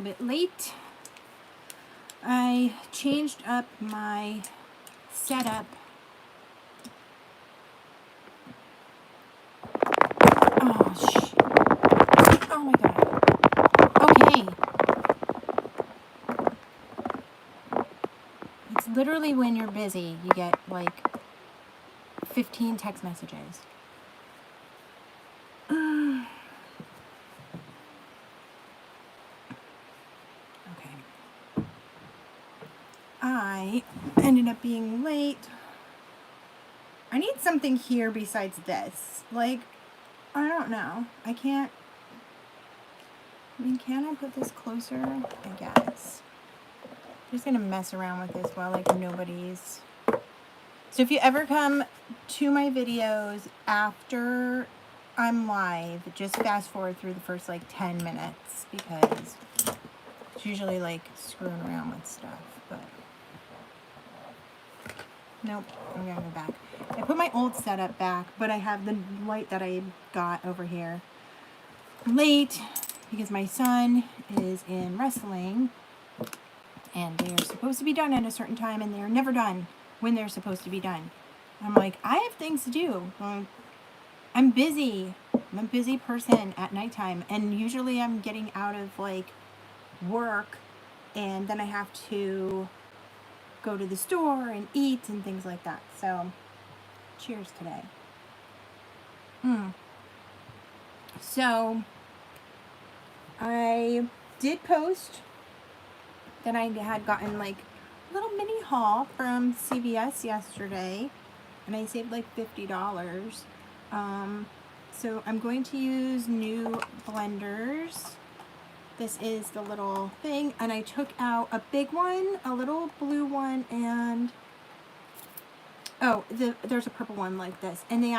bit late. I changed up my setup. Oh, shit. Oh my god. Okay. It's literally when you're busy, you get like 15 text messages. I ended up being late. I need something here besides this. Like, I don't know. I can't. I mean, can I put this closer? I guess. I'm just going to mess around with this while, like, nobody's. So if you ever come to my videos after I'm live, just fast forward through the first, like, 10 minutes. Because it's usually, like, screwing around with stuff. But nope, I'm going to go back. I put my old setup back, but I have the light that I got over here. Late, because my son is in wrestling, and they are supposed to be done at a certain time, and they're never done when they're supposed to be done. I'm like, I have things to do. I'm busy. I'm a busy person at nighttime, and usually I'm getting out of, like, work, and then I have to go to the store and eat and things like that. So, cheers today. So, I did post that I had gotten like a little mini haul from CVS yesterday, and I saved like $50. So I'm going to use new blenders. This is the little thing, and I took out a big one, a little blue one, and there's a purple one like this, and they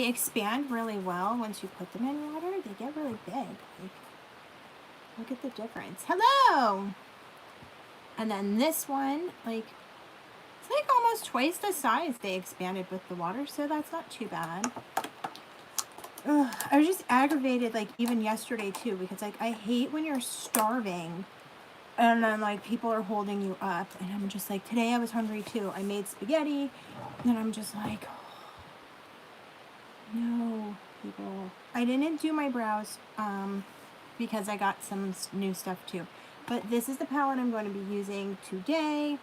expand really well once you put them in water. They get really big. Like, look at the difference. Hello! And then this one, like, it's like almost twice the size they expanded with the water, so that's not too bad. Ugh, I was just aggravated, like, even yesterday, too, because, like, I hate when you're starving and then, like, people are holding you up, and I'm just like, today I was hungry, too. I made spaghetti, and I'm just like, no, people. I didn't do my brows, because I got some new stuff, too. But this is the palette I'm going to be using today.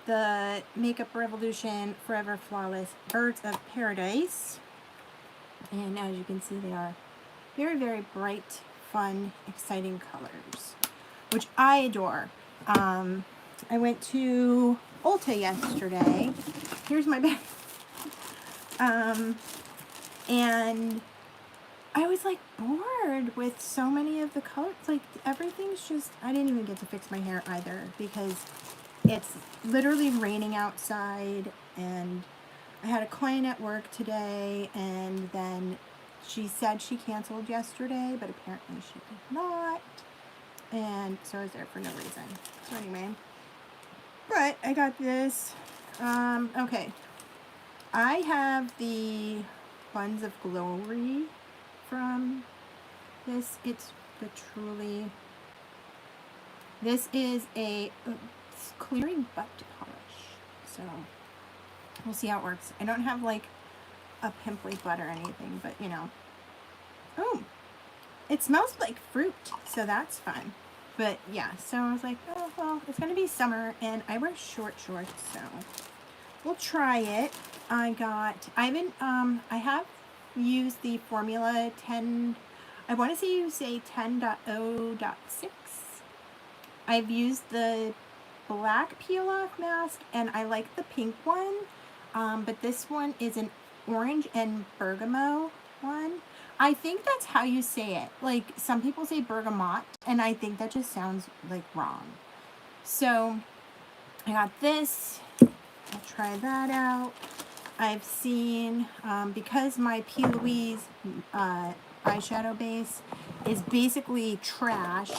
The Makeup Revolution Forever Flawless Birds of Paradise. And as you can see, they are very, very bright, fun, exciting colors, which I adore. I went to Ulta yesterday. Here's my bag. And I was like bored with so many of the colors. Like, everything's just, I didn't even get to fix my hair either because it's literally raining outside, and I had a client at work today, and then she said she canceled yesterday, but apparently she did not, and so I was there for no reason. So anyway, but I got this. Okay, I have the Buns of Glory from this. It's the Truly. This is a clearing butt polish, so we'll see how it works. I don't have like a pimply butt or anything, but you know. Oh, it smells like fruit, so that's fun. But yeah, so I was like, oh well, it's gonna be summer, and I wear short shorts, so we'll try it. I have used the Formula 10. I want to say you say 10.0.6. I've used the black peel-off mask, and I like the pink one, but this one is an orange and bergamot one. I think that's how you say it. Like, some people say bergamot, and I think that just sounds like wrong. So I got this. I'll try that out. I've seen, because my P. Louise eyeshadow base is basically trash,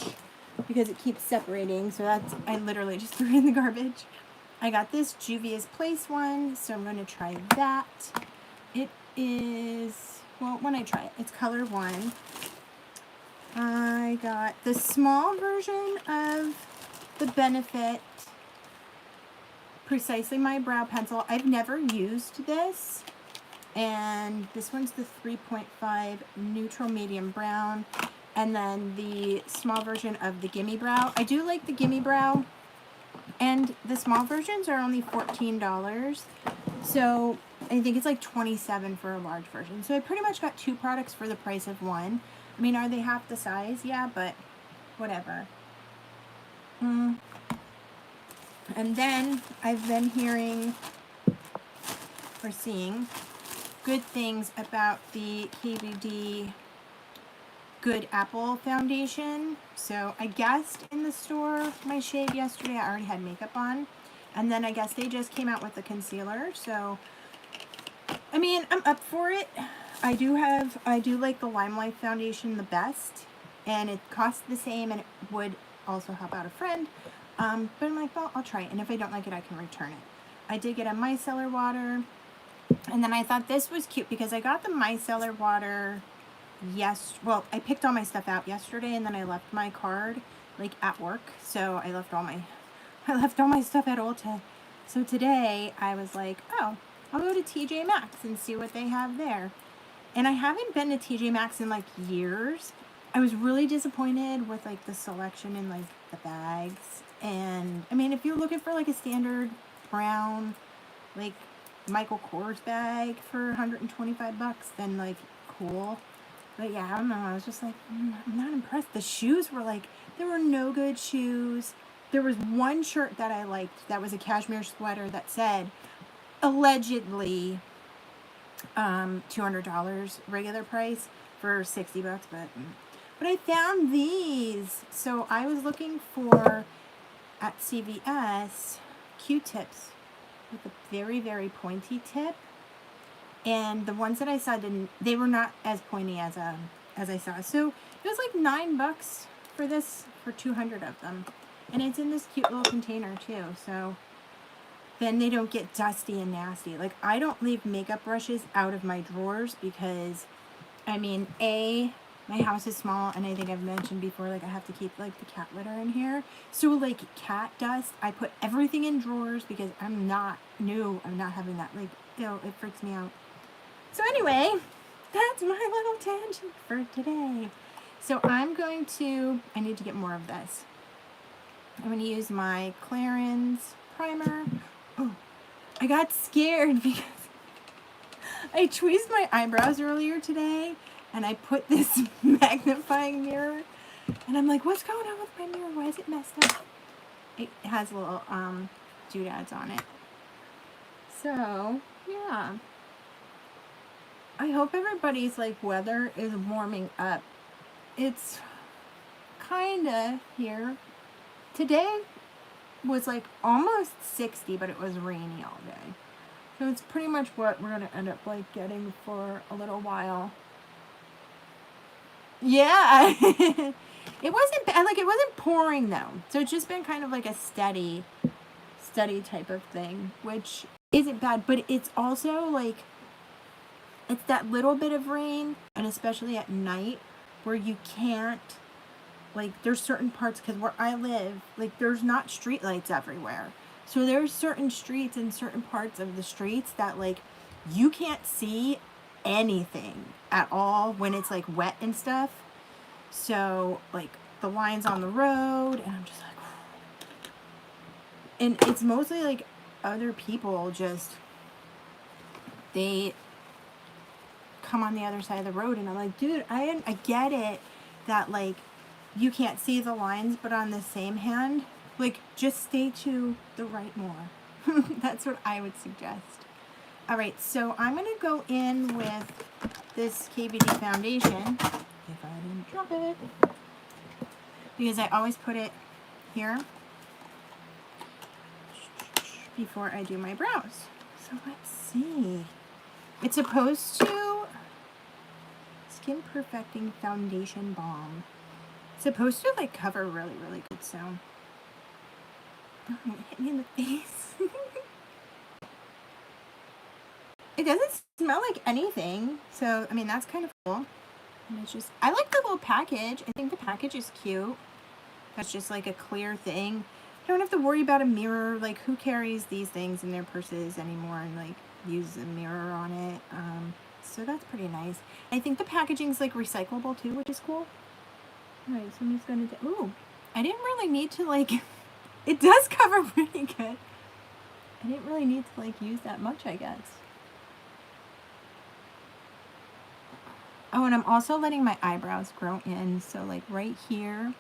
because it keeps separating, so that's, I literally just threw it in the garbage. I got this Juvia's Place one, so I'm going to try that. It is, well, when I try it, it's color 1. I I got the small version of the Benefit Precisely My Brow Pencil. I've never used this. And this one's the 3.5 Neutral Medium Brown. And then the small version of the Gimme Brow. I do like the Gimme Brow. And the small versions are only $14. So I think it's like $27 for a large version. So I pretty much got 2 products for the price of 1. I mean, are they half the size? Yeah, but whatever. And then I've been hearing or seeing good things about the KVD Good Apple Foundation. So I guessed in the store my shade yesterday. I already had makeup on. And then I guess they just came out with the concealer. So, I mean, I'm up for it. I do like the Limelight Foundation the best. And it costs the same and it would also help out a friend. But I'm like, well, I'll try it. And if I don't like it, I can return it. I did get a micellar water. And then I thought this was cute because I got the micellar water well, I picked all my stuff out yesterday and then I left my card like at work. So I left all my stuff at Ulta. So today I was like, oh, I'll go to TJ Maxx and see what they have there. And I haven't been to TJ Maxx in like years. I was really disappointed with like the selection in like the bags. And I mean, if you're looking for like a standard brown, like Michael Kors bag for 125 bucks, then like cool. But yeah, I don't know. I was just like, I'm not impressed. The shoes were like, there were no good shoes. There was one shirt that I liked that was a cashmere sweater that said, allegedly, $200 regular price for 60 bucks. But I found these. So I was looking for, at CVS, Q-tips with a very, very pointy tip. And the ones that I saw they were not as pointy as I saw. So it was like $9 for this, for 200 of them. And it's in this cute little container too. So then they don't get dusty and nasty. Like, I don't leave makeup brushes out of my drawers because, I mean, my house is small, and I think I've mentioned before, like, I have to keep, like, the cat litter in here. So, like, cat dust, I put everything in drawers because I'm not having that. Like, it freaks me out. So anyway, that's my little tangent for today. So I need to get more of this. I'm going to use my Clarins Primer. Oh, I got scared because I tweezed my eyebrows earlier today and I put this magnifying mirror and I'm like, what's going on with my mirror? Why is it messed up? It has little doodads on it. So, yeah. I hope everybody's like weather is warming up. It's kinda here. Today was like almost 60, but it was rainy all day. So it's pretty much what we're gonna end up like getting for a little while. Yeah. It wasn't bad. Like, it wasn't pouring though. So it's just been kind of like a steady type of thing, which isn't bad, but it's also like, it's that little bit of rain, and especially at night, where you can't, like, there's certain parts, because where I live, like, there's not street lights everywhere. So there's certain streets and certain parts of the streets that, like, you can't see anything at all when it's, like, wet and stuff. So, like, the lines on the road, and I'm just like, and it's mostly, like, other people just, they come on the other side of the road, and I'm like, dude, I get it that, like, you can't see the lines, but on the same hand, like, just stay to the right more. That's what I would suggest. Alright, so I'm going to go in with this KVD Foundation, if I didn't drop it, because I always put it here before I do my brows. So let's see. It's supposed to, Skin Perfecting Foundation Balm. It's supposed to, like, cover really, really good, so. Oh, it hit me in the face. It doesn't smell like anything, so, I mean, that's kind of cool. And it's just, I like the little package. I think the package is cute. That's just like a clear thing. You don't have to worry about a mirror. Like, who carries these things in their purses anymore and like uses a mirror on it? So that's pretty nice. I think the packaging's like recyclable too, which is cool. Alright, so I'm just gonna do, ooh, I didn't really need to like, it does cover pretty good. I didn't really need to like use that much, I guess. Oh, and I'm also letting my eyebrows grow in. So like right here,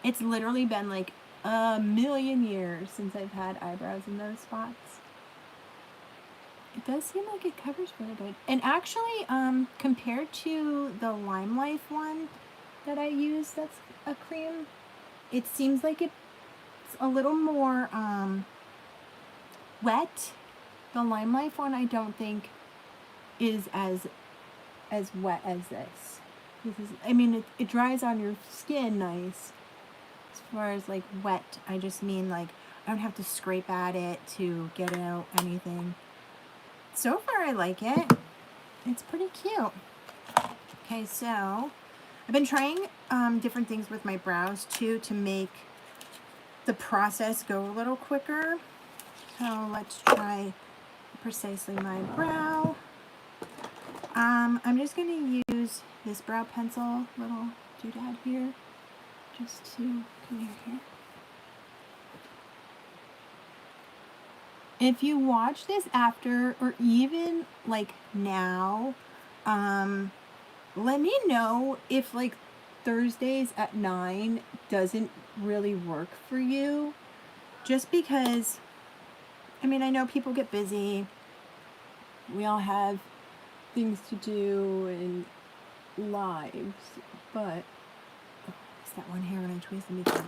it's literally been like a million years since I've had eyebrows in those spots. It does seem like it covers really good. And actually, compared to the Lime Life one that I use, that's a cream, it seems like it's a little more wet. The Lime Life one I don't think is as wet as this. I mean, it dries on your skin nice. As far as like wet, I just mean like I don't have to scrape at it to get out anything. So far I like it. It's pretty cute. Okay, so I've been trying different things with my brows too to make the process go a little quicker. So let's try precisely my brow. I'm just going to use this brow pencil, little doodad here, just to come here. If you watch this after, or even like now, let me know if like Thursdays at 9 doesn't really work for you. Just because, I mean, I know people get busy. We all have things to do and lives, but it's that one hair when I twist them before.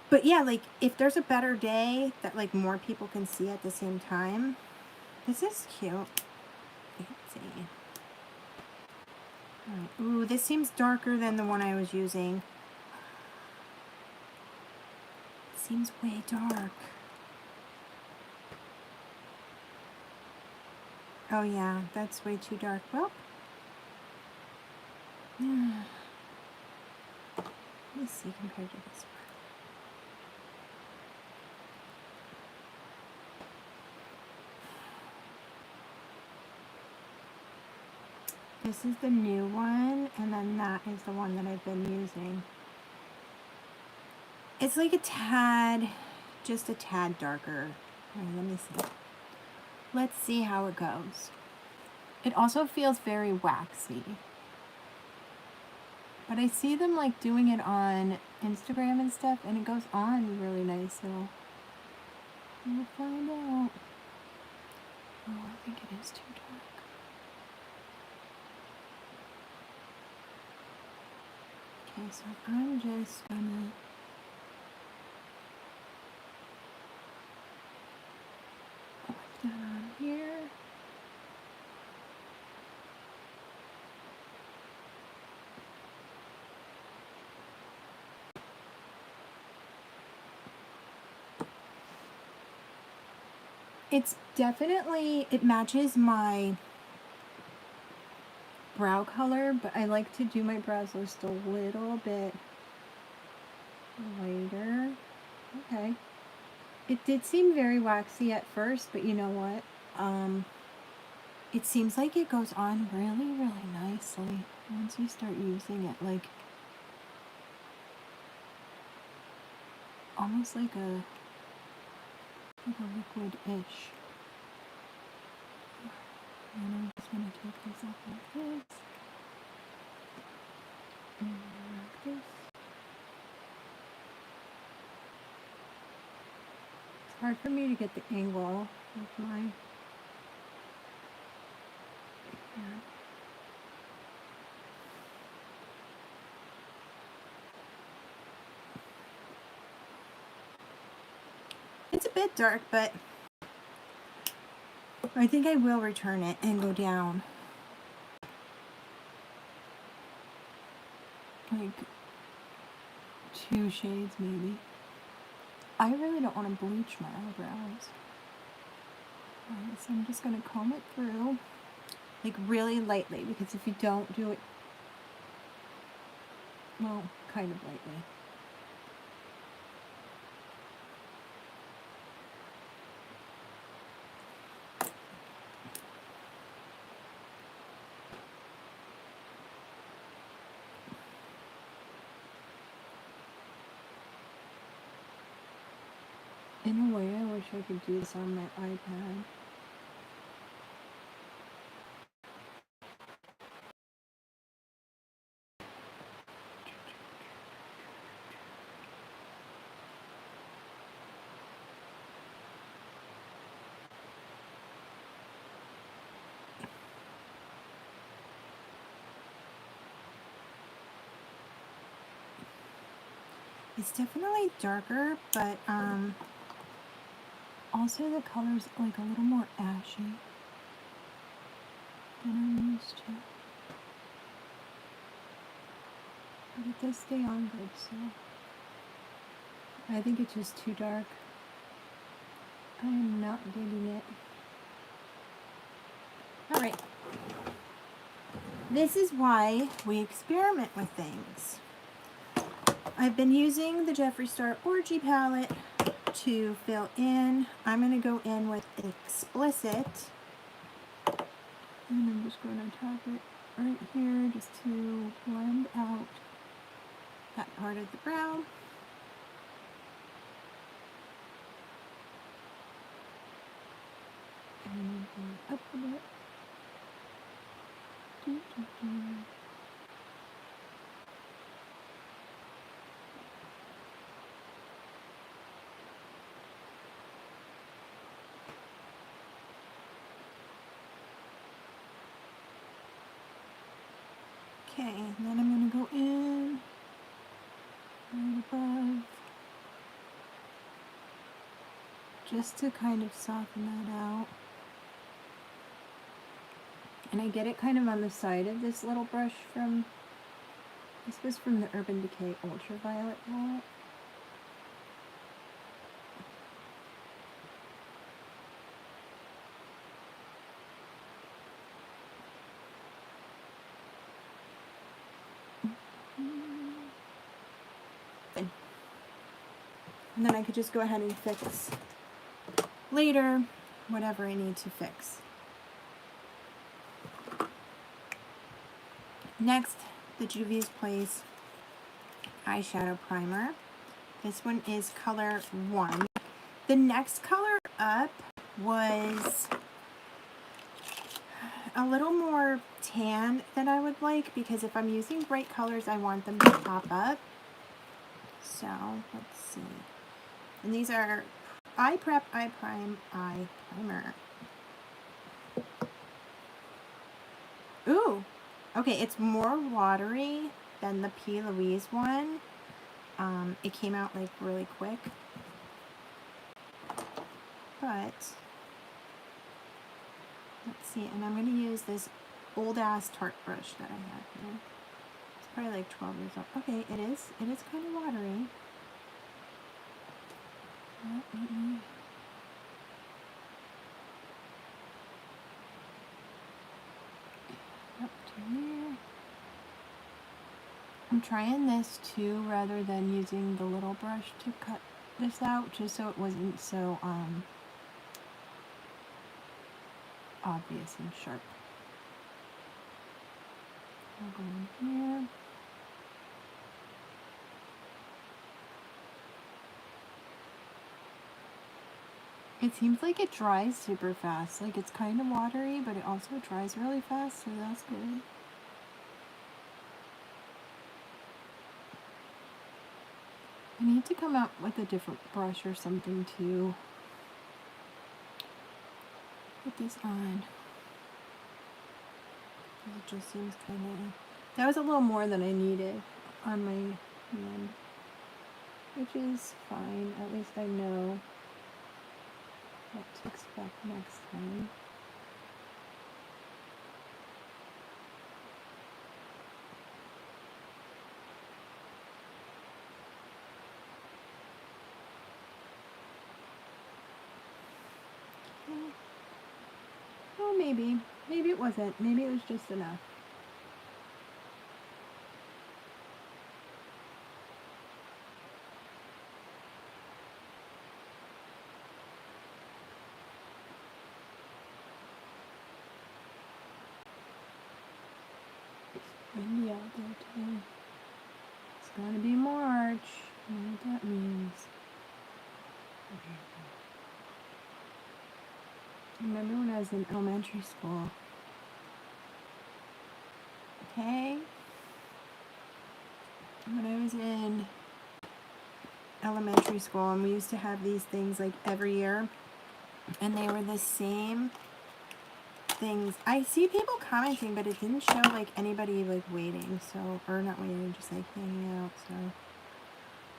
But yeah, like if there's a better day that like more people can see at the same time, this is cute. Fancy. Alright. Ooh, this seems darker than the one I was using. It seems way dark. Oh yeah, that's way too dark. Well, let's see compared to this one. This is the new one, and then that is the one that I've been using. It's like a tad, just a tad darker. Right, let me see. Let's see how it goes. It also feels very waxy. But I see them like doing it on Instagram and stuff, and it goes on really nice, so we'll find out. Oh, I think it is too dark. Okay, so I'm just gonna put that on here. It's definitely, it matches my brow color, but I like to do my brows just a little bit lighter. Okay. It did seem very waxy at first, but you know what? It seems like it goes on really, really nicely once you start using it. Like, almost like a liquid-ish. And I'm just going to take this off like this. And like this. It's hard for me to get the angle with my hand. It's a bit dark, but I think I will return it and go down. Like 2 shades maybe. I really don't want to bleach my eyebrows. Alright, so I'm just going to comb it through like really lightly, because if you don't do it well, kind of lightly. In a way, I wish I could do this on my iPad. It's definitely darker, but also the color's like a little more ashy than I'm used to. But it does stay on good, so I think it's just too dark. I am not digging it. Alright. This is why we experiment with things. I've been using the Jeffree Star Orgy palette to fill in. I'm going to go in with Explicit. And I'm just going to tap it right here just to blend out that part of the brow. And go up a bit. Okay, and then I'm going to go in right above just to kind of soften that out. And I get it kind of on the side of this little brush from, this was from the Urban Decay Ultraviolet palette. And then I could just go ahead and fix later whatever I need to fix. Next, the Juvia's Place Eyeshadow Primer. This one is color 1. The next color up was a little more tan than I would like, because if I'm using bright colors, I want them to pop up. So, let's see. And these are Eye Prep, Eye Prime, Eye Primer. Ooh! Okay, it's more watery than the P. Louise one. It came out like really quick. But, let's see, and I'm going to use this old ass Tarte brush that I have here. It's probably like 12 years old. Okay, it is kind of watery. Up to here. I'm trying this too, rather than using the little brush to cut this out, just so it wasn't so obvious and sharp. I'll go in here. It seems like it dries super fast. Like, it's kind of watery, but it also dries really fast, so that's good. I need to come up with a different brush or something to put this on. It just seems kind of... That was a little more than I needed on my hand, which is fine. At least I know what to expect next time. Oh, maybe. Maybe it wasn't. Maybe it was just enough. windy out there too. It's gonna be March. I know what that means. Remember when I was in elementary school? Okay? When I was in elementary school, and we used to have these things like every year, and they were the same things. I see people commenting, but it didn't show like anybody like waiting, so, or not waiting, just like hanging out, so.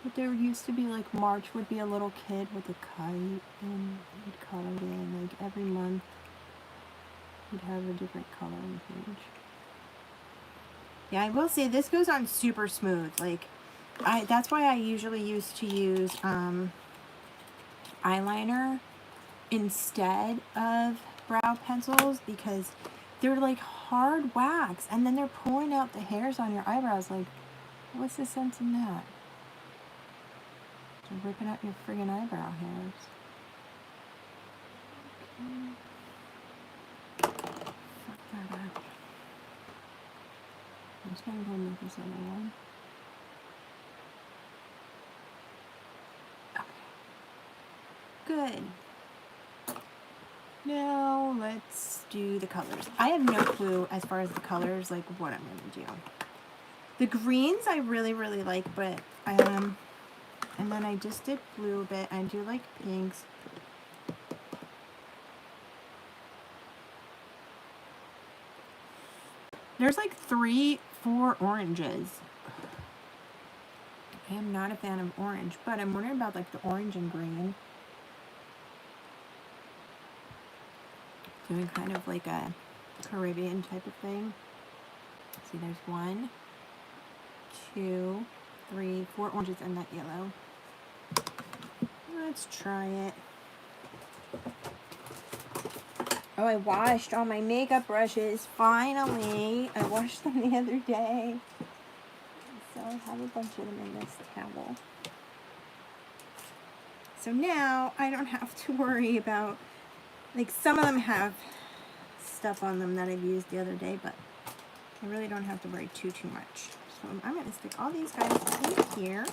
But there used to be like March would be a little kid with a kite, and he'd color it in, like every month he'd have a different coloring page. Yeah, I will say this goes on super smooth, like, that's why I usually used to use eyeliner instead of brow pencils, because they're like hard wax, and then they're pulling out the hairs on your eyebrows. Like, what's the sense in that? They're ripping out your friggin' eyebrow hairs. Okay. Fuck that up. I'm just gonna go make this other one. Okay. Good. Now let's do the colors. I have no clue as far as the colors, like what I'm gonna do. The greens I really, really like, but and then I just did blue a bit. I do like pinks. There's like 3, 4 oranges. I am not a fan of orange, but I'm wondering about like the orange and green. Doing kind of like a Caribbean type of thing. See, there's 1, 2, 3, 4 oranges and that yellow. Let's try it. Oh, I washed all my makeup brushes, finally. I washed them the other day. So I have a bunch of them in this towel. So now I don't have to worry about, like, some of them have stuff on them that I've used the other day, but I really don't have to worry too much. So I'm going to stick all these guys in here.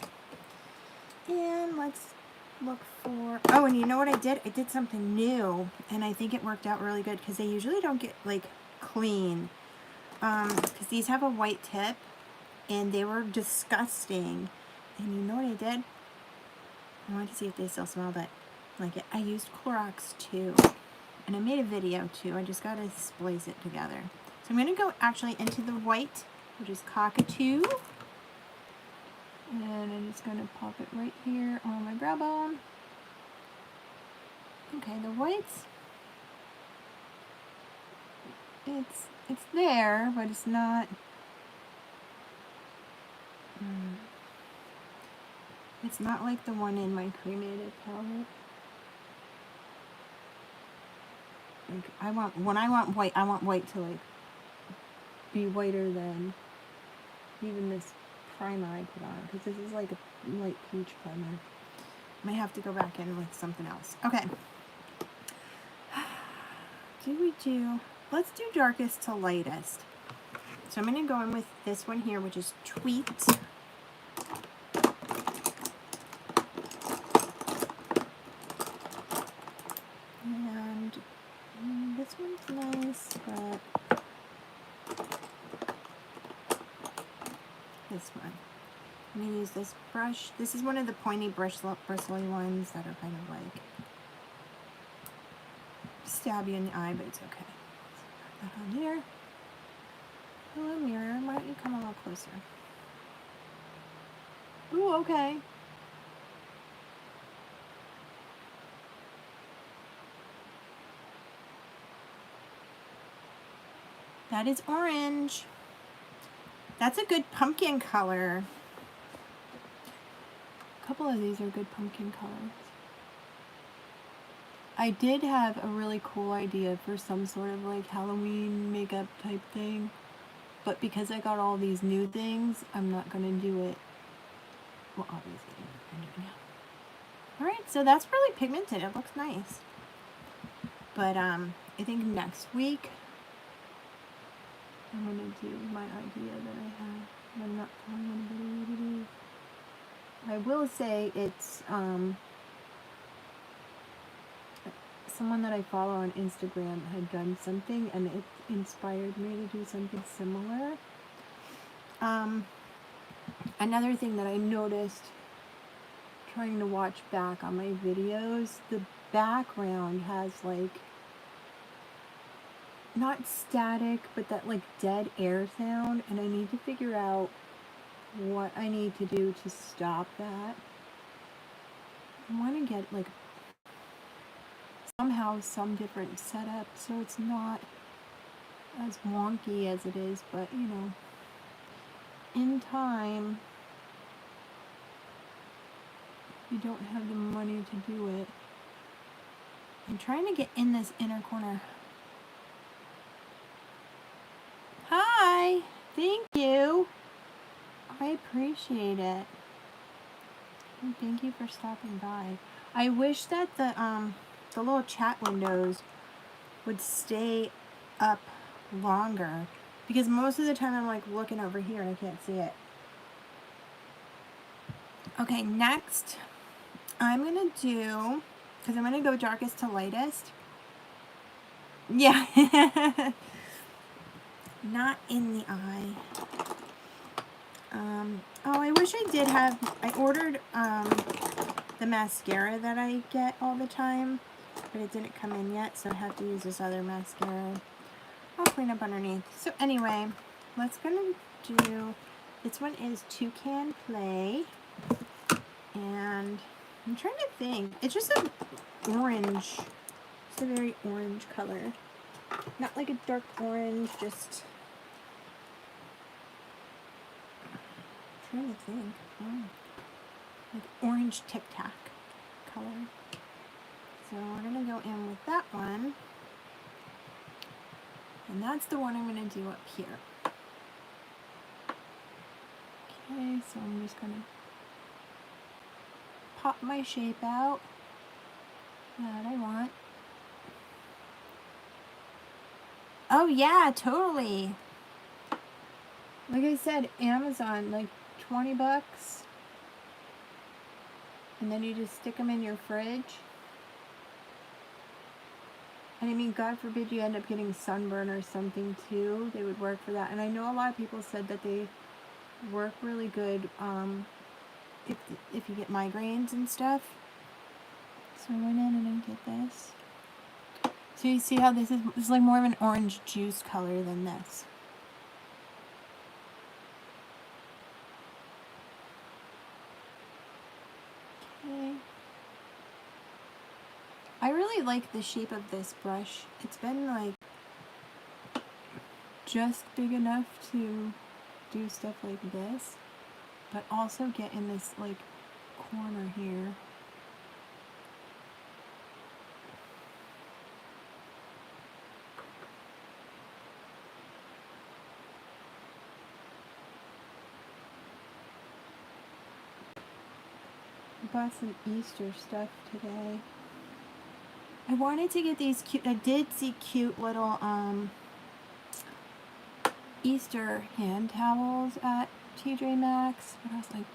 And let's look for, oh, and you know what I did? I did something new, and I think it worked out really good, because they usually don't get, like, clean. Because these have a white tip, and they were disgusting. And you know what I did? I wanted to see if they still smelled like it. I used Clorox too, and I made a video too. I just got to splice it together. So I'm going to go actually into the white, which is Cockatoo. And I'm just going to pop it right here on my brow bone. Okay, the whites, it's there, but it's not, it's not like the one in my cremated palette. Like, when I want white, I want white to, like, be whiter than even this primer I put on, because this is like a light peach primer. Might have to go back in with something else. Okay. Let's do darkest to lightest. So I'm going to go in with this one here, which is Tweet. And this one's nice, but this one. I'm going to use this brush. This is one of the pointy bristly ones that are kind of like stab you in the eye, but it's okay. So put that on there. Hello, mirror. Why don't you come a little closer? Ooh, okay. That is orange. That's a good pumpkin color. A couple of these are good pumpkin colors. I did have a really cool idea for some sort of like Halloween makeup type thing, but because I got all these new things, I'm not going to do it. Well, obviously, I'm doing it now. Alright, so that's really pigmented. It looks nice. But I think next week I'm going to do my idea that I have. I'm not telling anybody what it is. I will say it's someone that I follow on Instagram had done something and it inspired me to do something similar. Another thing that I noticed trying to watch back on my videos, the background has like not static, but that like dead air sound, and I need to figure out what I need to do to stop that. I want to get like somehow some different setup so it's not as wonky as it is, but you know, in time, you don't have the money to do it. I'm trying to get in this inner corner. Hi! Thank you! I appreciate it. And thank you for stopping by. I wish that the little chat windows would stay up longer, because most of the time I'm like looking over here and I can't see it. Okay, next I'm gonna do, because I'm gonna go darkest to lightest. Yeah. Not in the eye. Oh, I wish I did have, I ordered the mascara that I get all the time, but it didn't come in yet, so I have to use this other mascara. I'll clean up underneath. So anyway, let's gonna do, this one is Toucan Play, and I'm trying to think, it's just an orange, it's a very orange color, not like a dark orange, just trying to think. Like orange Tic Tac color. So we're gonna go in with that one, and that's the one I'm gonna do up here. Okay, so I'm just gonna pop my shape out that I want. Oh yeah, totally. Like I said, Amazon, like 20 bucks. And then you just stick them in your fridge. And I mean, God forbid you end up getting sunburn or something too. They would work for that. And I know a lot of people said that they work really good if you get migraines and stuff. So I went in and I did this. So you see how this is like more of an orange juice color than this. Okay. I really like the shape of this brush. It's been like just big enough to do stuff like this, but also get in this like corner here. I bought some Easter stuff today. I wanted to get these cute, I did see cute little Easter hand towels at TJ Maxx, but I was like,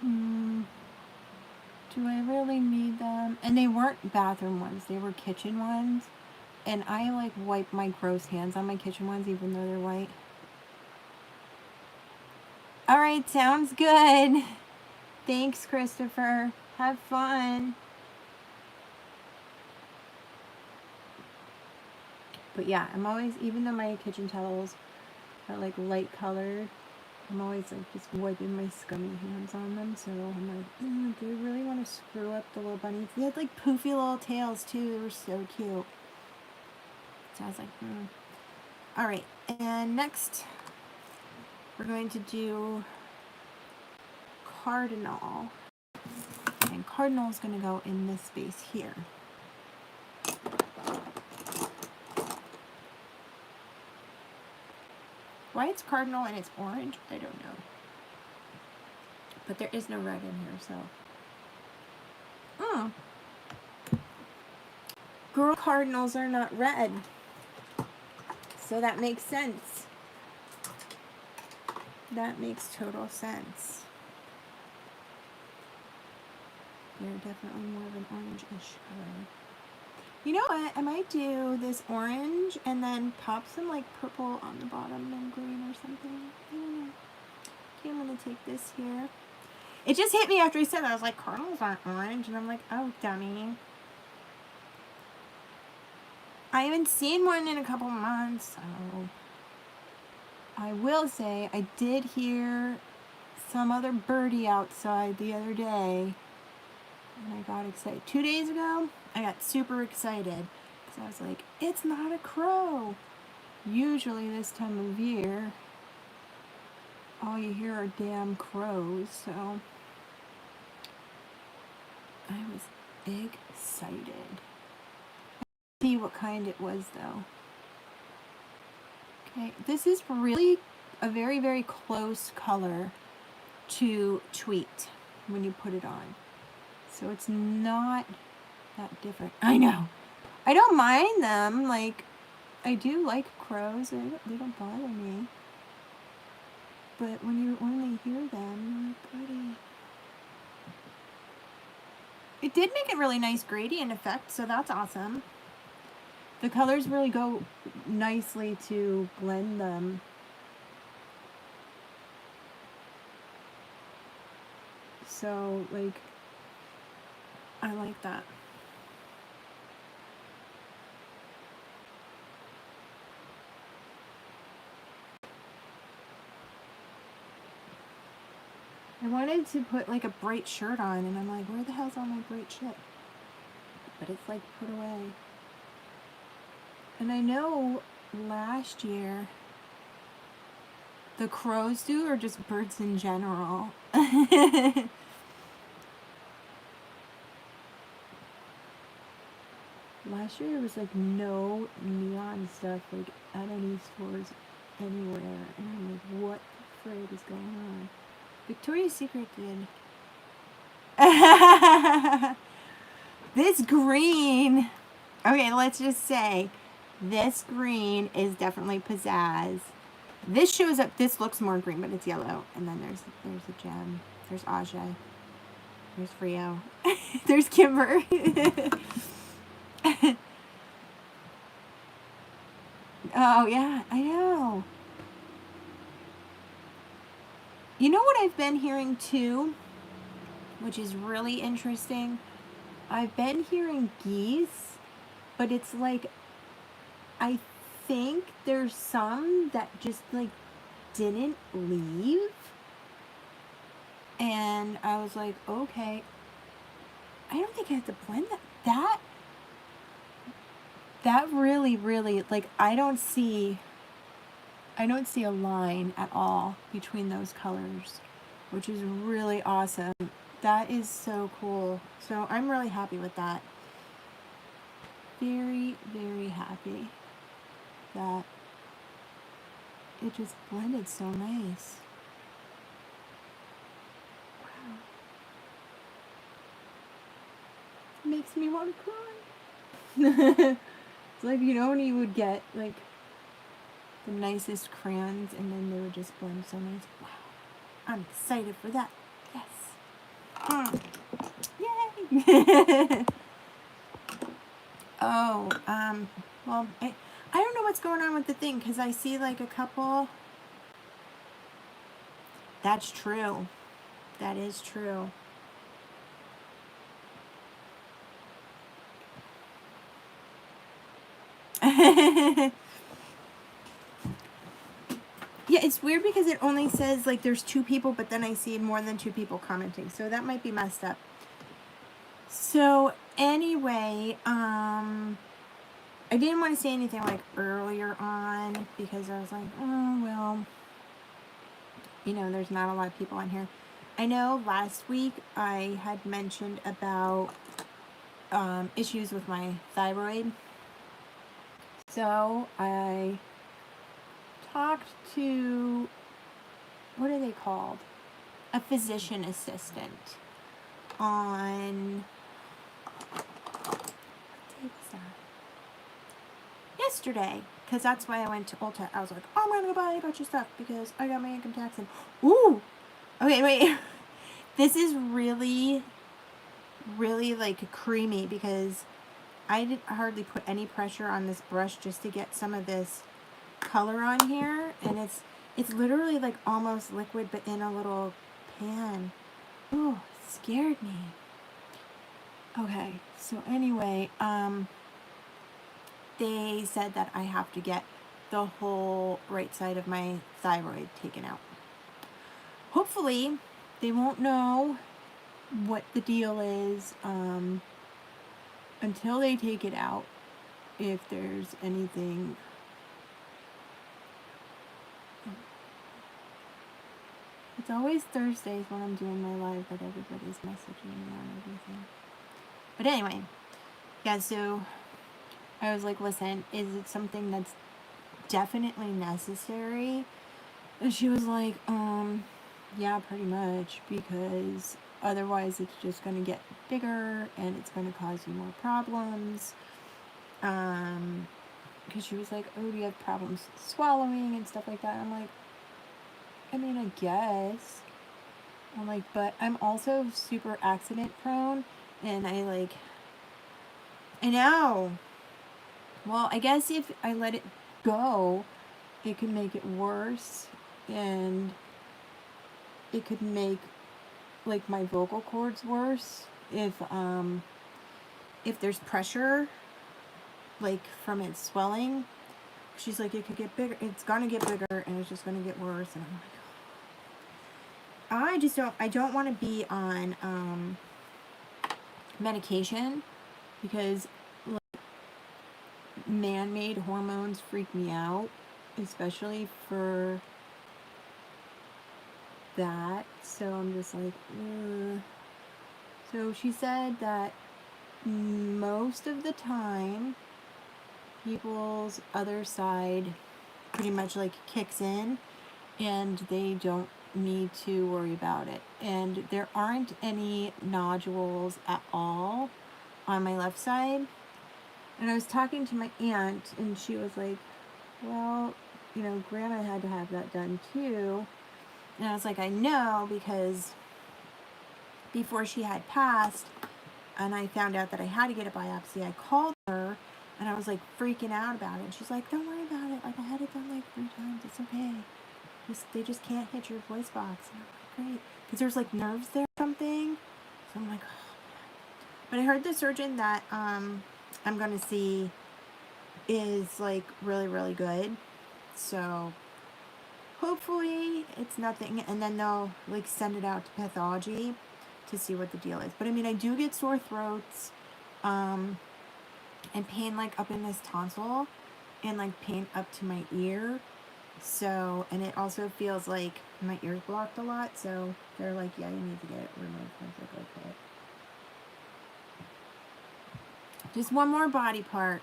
do I really need them? And they weren't bathroom ones, they were kitchen ones. And I like wipe my gross hands on my kitchen ones even though they're white. Alright, sounds good. Thanks, Christopher. Have fun. But yeah, I'm always, even though my kitchen towels are like light colored, I'm always like just wiping my scummy hands on them. So I'm like, do I really want to screw up the little bunnies? They had like poofy little tails too. They were so cute. So I was like, Alright, and next we're going to do Cardinal. And Cardinal is going to go in this space here. Why it's Cardinal and it's orange, I don't know. But there is no red in here, so. Girl Cardinals are not red. So that makes sense. That makes total sense. They're definitely more of an orange-ish color. You know what? I might do this orange and then pop some like purple on the bottom and green or something. I don't know. Okay, I'm gonna take this here. It just hit me after he said that. I was like, Cardinals aren't orange. And I'm like, oh, dummy. I haven't seen one in a couple months. So I will say I did hear some other birdie outside the other day. And I got excited. 2 days ago, I got super excited. Because I was like, it's not a crow. Usually this time of year, all you hear are damn crows. So I was excited. See what kind it was though. Okay, this is really a very, very close color to Tweet when you put it on. So it's not that different. I know. I don't mind them. Like, I do like crows. They don't bother me. But when you only hear them, you're like, buddy. It did make a really nice gradient effect, so that's awesome. The colors really go nicely to blend them. So, like, I like that. I wanted to put like a bright shirt on, and I'm like, where the hell's all my bright shit? But it's like put away. And I know last year the crows do, or just birds in general. Last year there was like no neon stuff like at any stores anywhere, and I'm like, what the frig is going on? Victoria's Secret did. This green, okay, let's just say this green is definitely pizzazz. This shows up, this looks more green, but it's yellow. And then there's a gem. There's Ajay. There's Frio. There's Kimber. Oh, yeah, I know. You know what I've been hearing too, which is really interesting? I've been hearing geese, but it's like, I think there's some that just like didn't leave. And I was like, okay, I don't think I have to blend that. That really, really, like, I don't see a line at all between those colors, which is really awesome. That is so cool. So I'm really happy with that. Very, very happy that it just blended so nice. Wow. It makes me want to cry. It's like, you know, when you would get like the nicest crayons and then they would just blend so nice. Wow. I'm excited for that. Yes. Yay. Oh, well, I don't know what's going on with the thing, because I see like a couple. That's true. That is true. Yeah, it's weird because it only says like there's 2 people, but then I see more than 2 people commenting, so that might be messed up. So anyway, I didn't want to say anything like earlier on because I was like, oh well, you know, there's not a lot of people on here. I know last week I had mentioned about issues with my thyroid. So I talked to, what are they called? A physician assistant on, what day was that? Yesterday. because that's why I went to Ulta. I was like, oh, I'm going to go buy a bunch of stuff because I got my income tax. And, ooh, okay, wait. This is really, really, like, creamy because I didn't hardly put any pressure on this brush just to get some of this color on here. And it's literally, like, almost liquid, but in a little pan. Oh, it scared me. Okay, so anyway, they said that I have to get the whole right side of my thyroid taken out. Hopefully, they won't know what the deal is until they take it out, if there's anything. It's always Thursdays when I'm doing my live that everybody's messaging me on everything. But anyway, yeah, so I was like, listen, is it something that's definitely necessary? And she was like, yeah, pretty much, because otherwise it's just going to get bigger and it's going to cause you more problems. Because she was like, oh, do you have problems swallowing and stuff like that? I'm like, I mean, I guess. I'm like, but I'm also super accident prone, and I know. Well, I guess if I let it go, it could make it worse, and it could make, like, my vocal cords worse if there's pressure, like, from it swelling. She's like, it could get bigger. It's gonna get bigger, and it's just gonna get worse. And I'm like, I don't want to be on medication, because like, man-made hormones freak me out, especially for that. So I'm just like, ugh. So she said that most of the time people's other side pretty much like kicks in and they don't need to worry about it. And there aren't any nodules at all on my left side. And I was talking to my aunt and she was like, well, you know, Grandma had to have that done too. And I was like, I know, because before she had passed and I found out that I had to get a biopsy, I called her and I was like freaking out about it. And she's like, don't worry about it. Like, I had it done like 3 times. It's okay. They just can't hit your voice box. And I'm like, great. Because there's like nerves there or something. So I'm like, oh. But I heard the surgeon that I'm going to see is like really, really good. So hopefully it's nothing. And then they'll like send it out to pathology to see what the deal is. But I mean, I do get sore throats and pain like up in this tonsil and like pain up to my ear. So, and it also feels like my ear's blocked a lot. So they're like, yeah, you need to get it removed. I was like, okay. Just one more body part.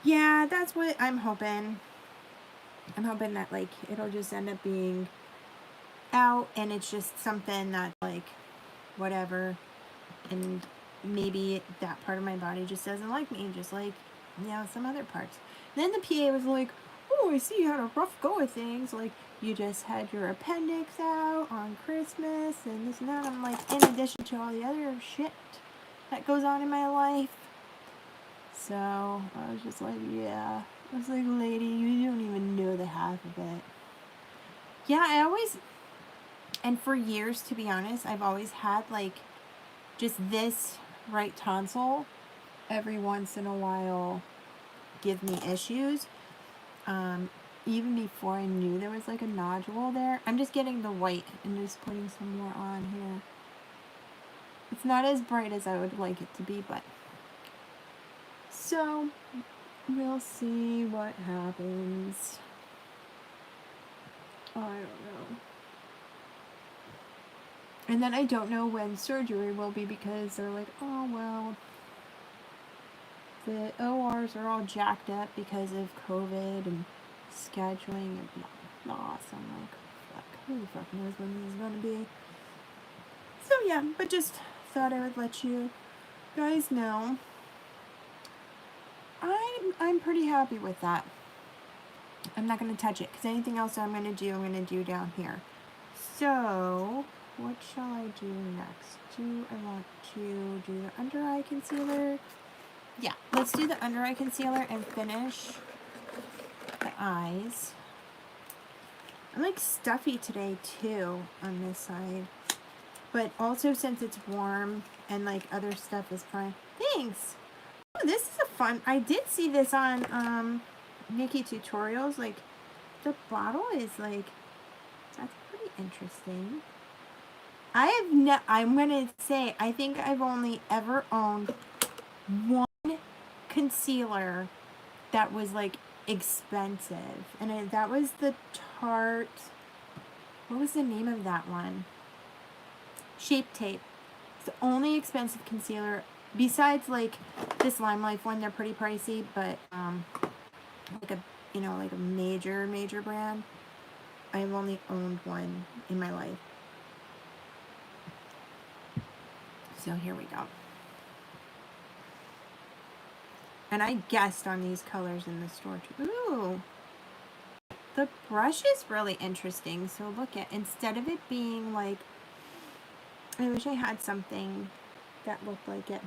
Yeah, that's what I'm hoping. I'm hoping that like it'll just end up being out and it's just something that like whatever, and maybe that part of my body just doesn't like me, just like, you know, some other parts. And then the PA was like, oh, I see you had a rough go of things, like you just had your appendix out on Christmas and this and that. I'm like, in addition to all the other shit that goes on in my life. So I was just like, yeah. I was like, lady, you don't even know the half of it. Yeah, I always, and for years, to be honest, I've always had like just this right tonsil every once in a while give me issues. Even before I knew there was like a nodule there. I'm just getting the white and just putting some more on here. It's not as bright as I would like it to be, but so we'll see what happens. I don't know. And then I don't know when surgery will be, because they're like, oh, well, the ORs are all jacked up because of COVID and scheduling and blah, blah. So I'm like, fuck, who the fuck knows when this is going to be? So yeah, but just thought I would let you guys know. I'm pretty happy with that. I'm not going to touch it because anything else I'm going to do down here. So, what shall I do next? Do I want to do the under eye concealer? Yeah, let's do the under eye concealer and finish the eyes. I'm like stuffy today too on this side. But also since it's warm and like other stuff is fine. Thanks! Oh, this is a fun, I did see this on Nikki Tutorials. Like, the bottle is like, that's pretty interesting. I'm gonna say, I think I've only ever owned one concealer that was like expensive. And that was the Tarte, what was the name of that one? Shape Tape. It's the only expensive concealer besides like this Lime Life one. They're pretty pricey, but like a, you know, like a major brand. I've only owned one in my life. So here we go. And I guessed on these colors in the store too. Ooh, the brush is really interesting. So look at, instead of it being like, I wish I had something that looked like it,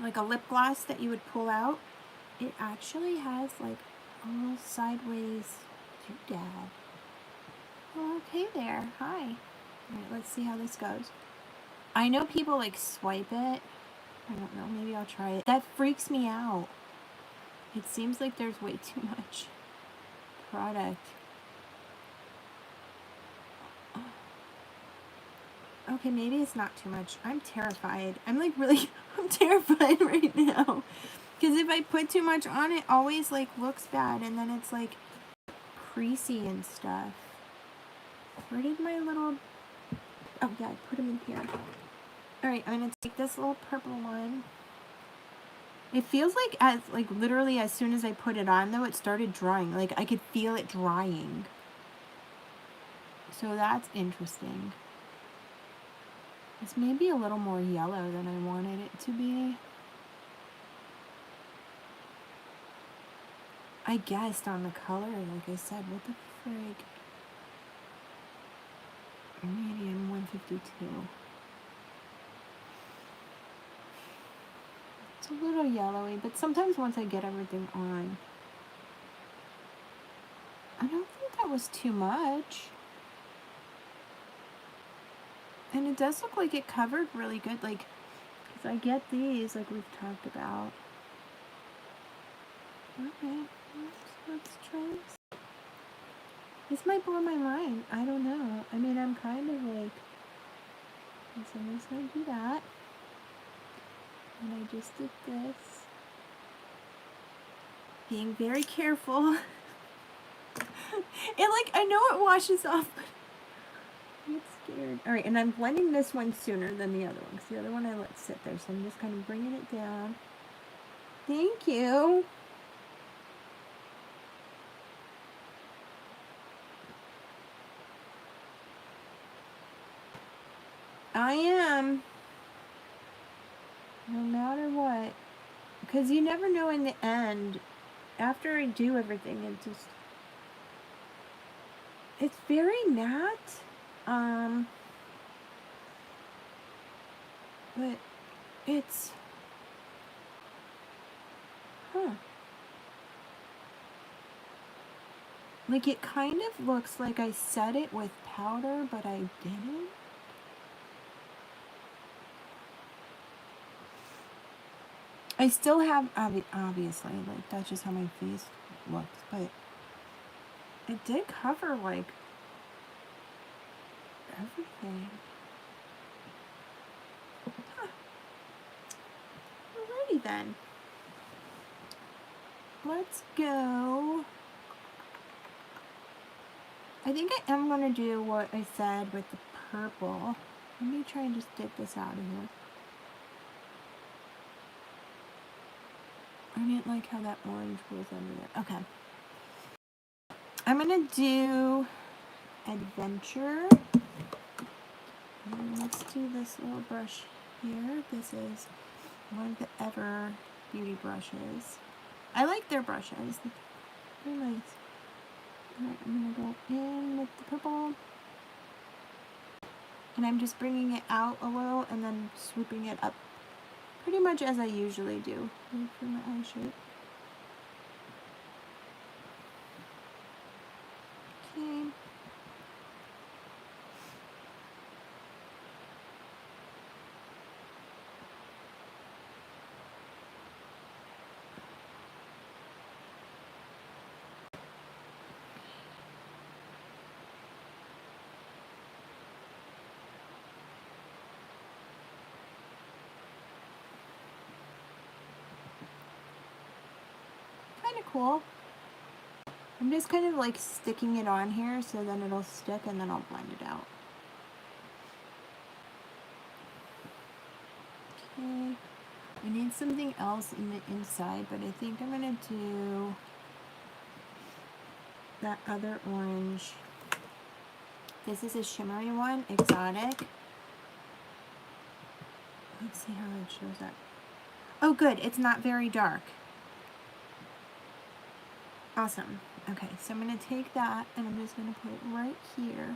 like a lip gloss that you would pull out. It actually has like a little sideways doodad. Oh, okay there. Hi. All right, let's see how this goes. I know people like swipe it. I don't know. Maybe I'll try it. That freaks me out. It seems like there's way too much product. Okay, maybe it's not too much. I'm terrified. I'm like really, I'm terrified right now. Because if I put too much on, it always like looks bad. And then it's like creasy and stuff. Where did my little, oh yeah, I put them in here. Alright, I'm going to take this little purple one. It feels like literally as soon as I put it on though, it started drying. Like I could feel it drying. So that's interesting. It's maybe a little more yellow than I wanted it to be. I guessed on the color, like I said. What the frig? Medium 152. It's a little yellowy, but sometimes once I get everything on, I don't think that was too much. And it does look like it covered really good, like, because I get these, like we've talked about. Okay, let's try this. This might blow my mind. I don't know. I mean, I'm kind of like, so I'm just going to do that. And I just did this. Being very careful. It like, I know it washes off, but I get scared. Alright, and I'm blending this one sooner than the other one, because the other one I let sit there, so I'm just kind of bringing it down. Thank you. I am. No matter what. Because you never know in the end, after I do everything, it just, it's very matte. But it's, like it kind of looks like I set it with powder, but I didn't. I still have, obviously, like that's just how my face looks, but it did cover like everything. Huh. Alrighty then. Let's go. I think I am going to do what I said with the purple. Let me try and just get this out of here. I didn't like how that orange was under there. Okay. I'm going to do Adventure. And let's do this little brush here. This is one of the Ever Beauty brushes. I like their brushes. They're nice. Alright, I'm gonna go in with the purple. And I'm just bringing it out a little and then swooping it up. Pretty much as I usually do. For my eye shape. Okay. Kind of cool. I'm just kind of like sticking it on here so then it'll stick and then I'll blend it out. Okay. I need something else in the inside, but I think I'm going to do that other orange. This is a shimmery one, Exotic. Let's see how it shows up. Oh good, it's not very dark. Awesome. Okay, so I'm going to take that and I'm just going to put it right here.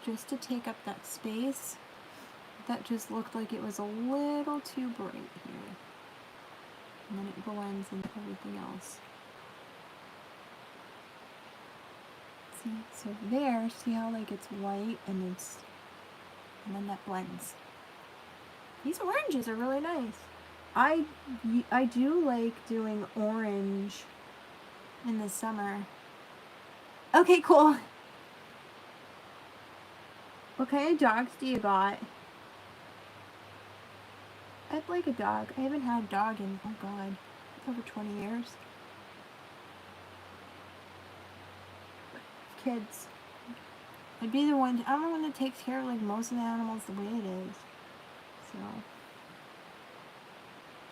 Just to take up that space. That just looked like it was a little too bright here. And then it blends into everything else. See, so there, see how like it's white and then that blends. These oranges are really nice. I do like doing orange in the summer. Okay, cool. What kind of dogs do you got? I'd like a dog. I haven't had a dog in, oh god, it's over 20 years. Kids. I'd be the one, I'm the one that takes care of like most of the animals the way it is.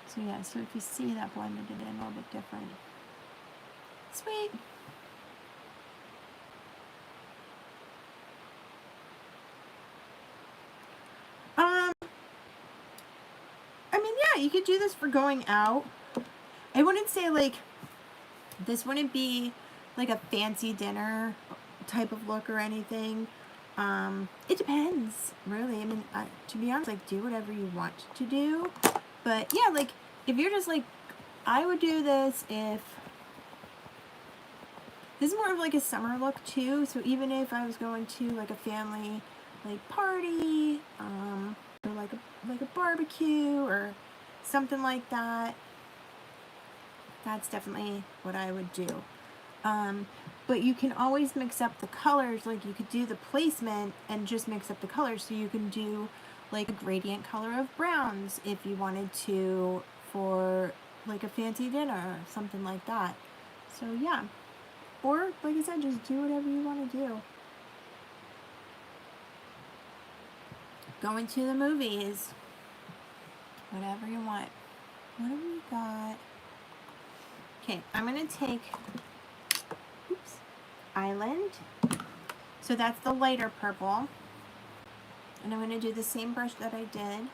So yeah, so if you see that blended it in a little bit different. Sweet. I mean, yeah, you could do this for going out. I wouldn't say like, this wouldn't be like a fancy dinner type of look or anything. It depends, really. I mean, to be honest, like, do whatever you want to do. But yeah, like, if you're just like, I would do this if, this is more of like a summer look too. So even if I was going to like a family like party, or like a barbecue or something like that, that's definitely what I would do. But you can always mix up the colors. Like you could do the placement and just mix up the colors. So you can do like a gradient color of browns if you wanted to for like a fancy dinner or something like that. So yeah. Or like I said, just do whatever you want to do. Going to the movies. Whatever you want. What have we got? Okay, I'm going to take Island. So that's the lighter purple. And I'm going to do the same brush that I did.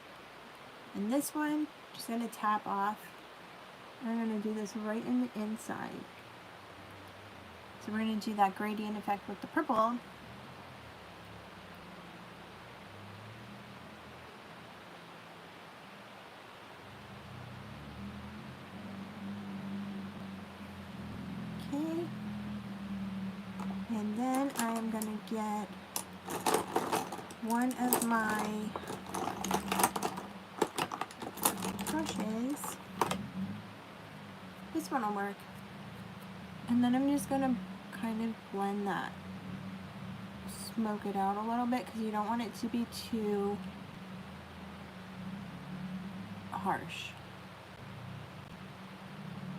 And this one, just going to tap off. And I'm going to do this right in the inside. So we're going to do that gradient effect with the purple. Okay. And then I'm going to get one of my brushes. This one will work. And then I'm just going to kind of blend that. Smoke it out a little bit because you don't want it to be too harsh.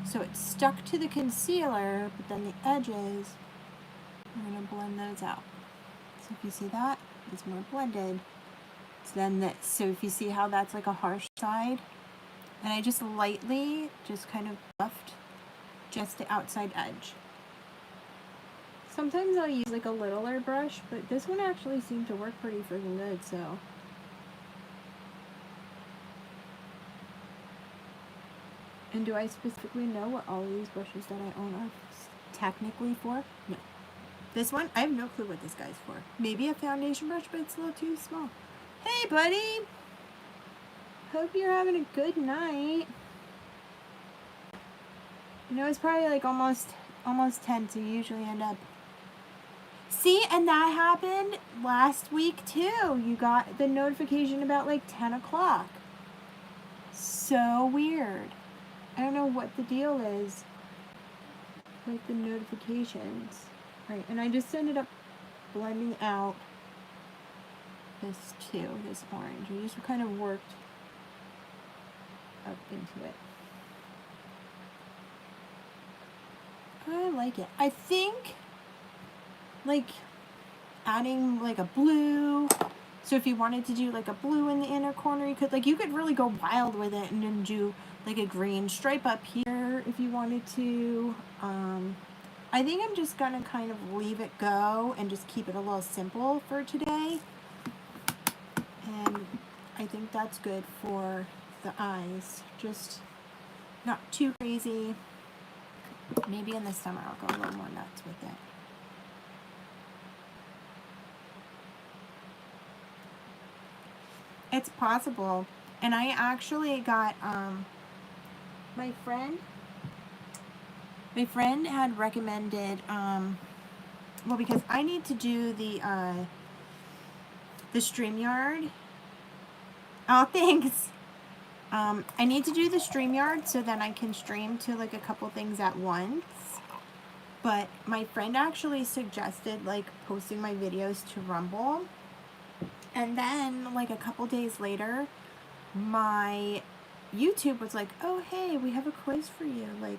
So it's stuck to the concealer, but then the edges, I'm going to blend those out. So if you see that, it's more blended. So then this, so if you see how that's like a harsh side, and I just lightly just kind of buffed just the outside edge. Sometimes I'll use like a littler brush, but this one actually seemed to work pretty freaking good, so. And do I specifically know what all of these brushes that I own are technically for? No. This one, I have no clue what this guy's for. Maybe a foundation brush, but it's a little too small. Hey, buddy! Hope you're having a good night. You know, it's probably like almost 10, so you usually end up... See, and that happened last week, too. You got the notification about like 10 o'clock. So weird. I don't know what the deal is with the notifications. Right, and I just ended up blending out this too, this orange. We just kind of worked up into it. I like it. I think like adding like a blue. So if you wanted to do like a blue in the inner corner, you could really go wild with it and then do like a green stripe up here if you wanted to. I think I'm just gonna kind of leave it go and just keep it a little simple for today. And I think that's good for the eyes. Just not too crazy. Maybe in the summer I'll go a little more nuts with it. It's possible. And I actually got my friend had recommended well, because I need to do the StreamYard. Oh, thanks. I need to do the StreamYard so then I can stream to like a couple things at once. But my friend actually suggested like posting my videos to Rumble. And then like a couple days later, my YouTube was like, oh, hey, we have a quiz for you. Like,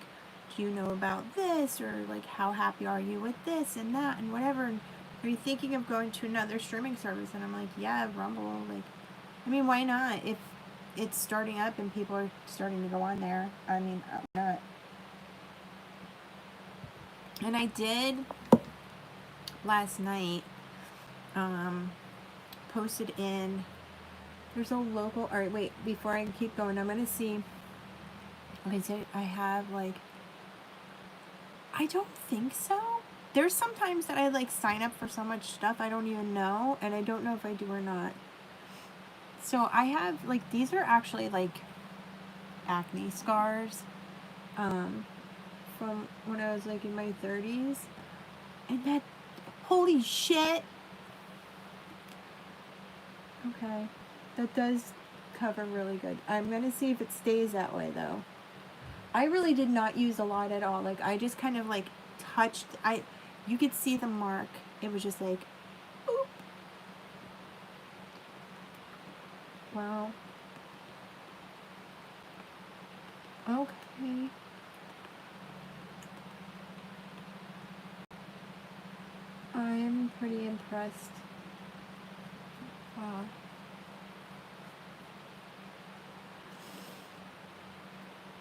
do you know about this? Or like, how happy are you with this and that and whatever? And are you thinking of going to another streaming service? And I'm like, yeah, Rumble. Like, I mean, why not? If it's starting up and people are starting to go on there, I mean, why not? And I did last night, posted in, there's a local, all right, wait, before I keep going, I'm going to see, okay, so I have like, I don't think so. There's sometimes that I like sign up for so much stuff I don't even know, and I don't know if I do or not. So I have, like, these are actually like acne scars, from when I was like in my 30s, and that, holy shit. Okay, that does cover really good. I'm gonna see if it stays that way though. I really did not use a lot at all. Like, I just kind of like touched, you could see the mark. It was just like, boop. Wow. Okay. I'm pretty impressed. Wow.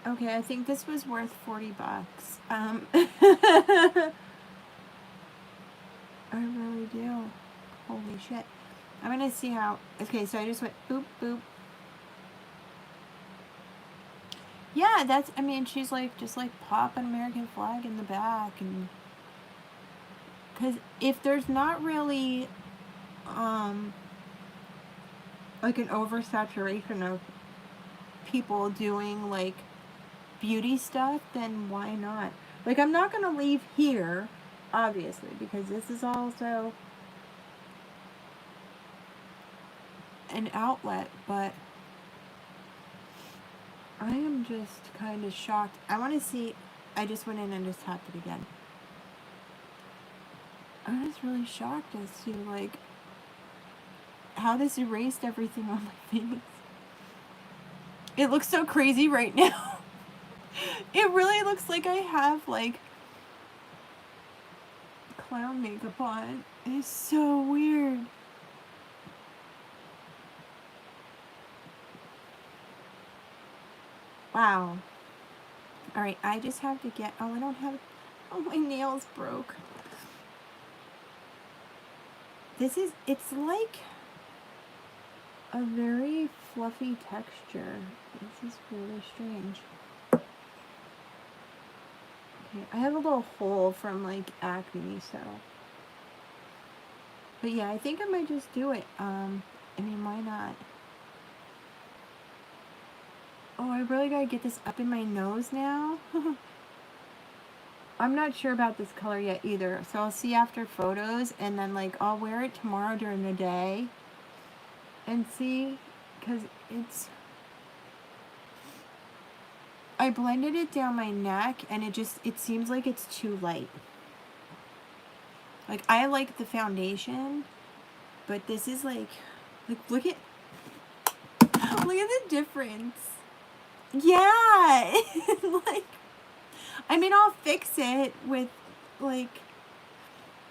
Okay, I think this was worth $40. I really do. Holy shit. I'm gonna see how, okay, so I just went boop, boop. Yeah, that's, I mean, she's like, just like pop an American flag in the back, and, because if there's not really, like an oversaturation of people doing like beauty stuff, then why not? Like, I'm not gonna leave here, obviously, because this is also an outlet, but I am just kind of shocked. I want to see, I just went in and just tapped it again. I was really shocked as to like how this erased everything on my face. It looks so crazy right now. It really looks like I have like clown makeup on. It's so weird. Wow. Alright, I just have to get, oh, I don't have, oh, my nails broke. This is, it's like a very fluffy texture. This is really strange. here. I have a little hole from like acne, so. But yeah, I think I might just do it. I mean, why not? Oh, I really gotta get this up in my nose now. I'm not sure about this color yet either, so I'll see after photos, and then like I'll wear it tomorrow during the day and see, because it's, I blended it down my neck and it seems like it's too light. Like, I like the foundation, but this is like look at the difference. Yeah. Like, I mean, I'll fix it with like,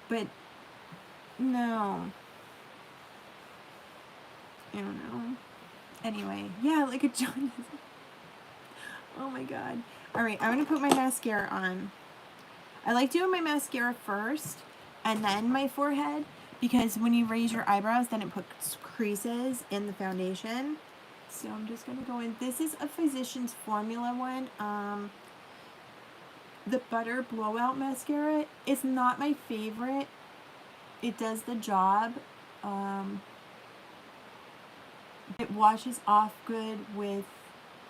but no, I don't know. Anyway, yeah, like a John. Oh my god. All right, I'm gonna put my mascara on. I like doing my mascara first and then my forehead, because when you raise your eyebrows, then it puts creases in the foundation. So I'm just gonna go in. This is a Physicians Formula one. The Butter Blowout Mascara is not my favorite. It does the job. It washes off good with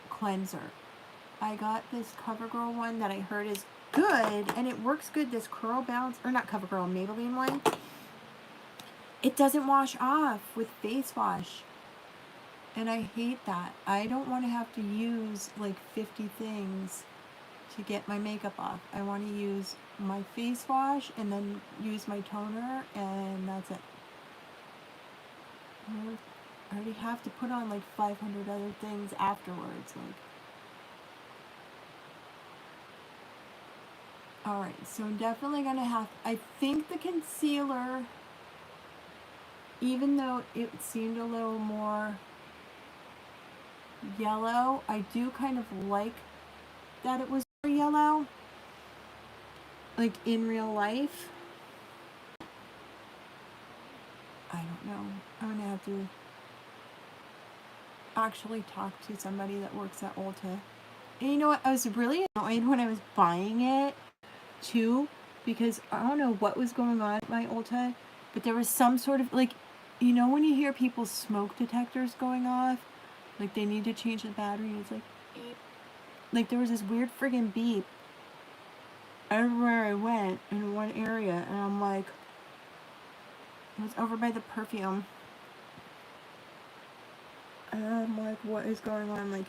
cleanser. I got this CoverGirl one that I heard is good, and it works good. This Curl Bounce, or not CoverGirl, Maybelline one. It doesn't wash off with face wash, and I hate that. I don't want to have to use like 50 things to get my makeup off. I want to use my face wash and then use my toner, and that's it. I already have to put on like 500 other things afterwards. Like, alright, so I'm definitely gonna have, I think the concealer, even though it seemed a little more yellow, I do kind of like that it was more yellow, like in real life. I don't know. I'm gonna have to actually talk to somebody that works at Ulta. And you know what? I was really annoyed when I was buying it too, because I don't know what was going on at my Ulta, but there was some sort of, like, you know when you hear people's smoke detectors going off, like they need to change the battery, it's like beep. Like there was this weird friggin' beep everywhere I went in one area, and I'm like, it was over by the perfume. And I'm like, what is going on? Like,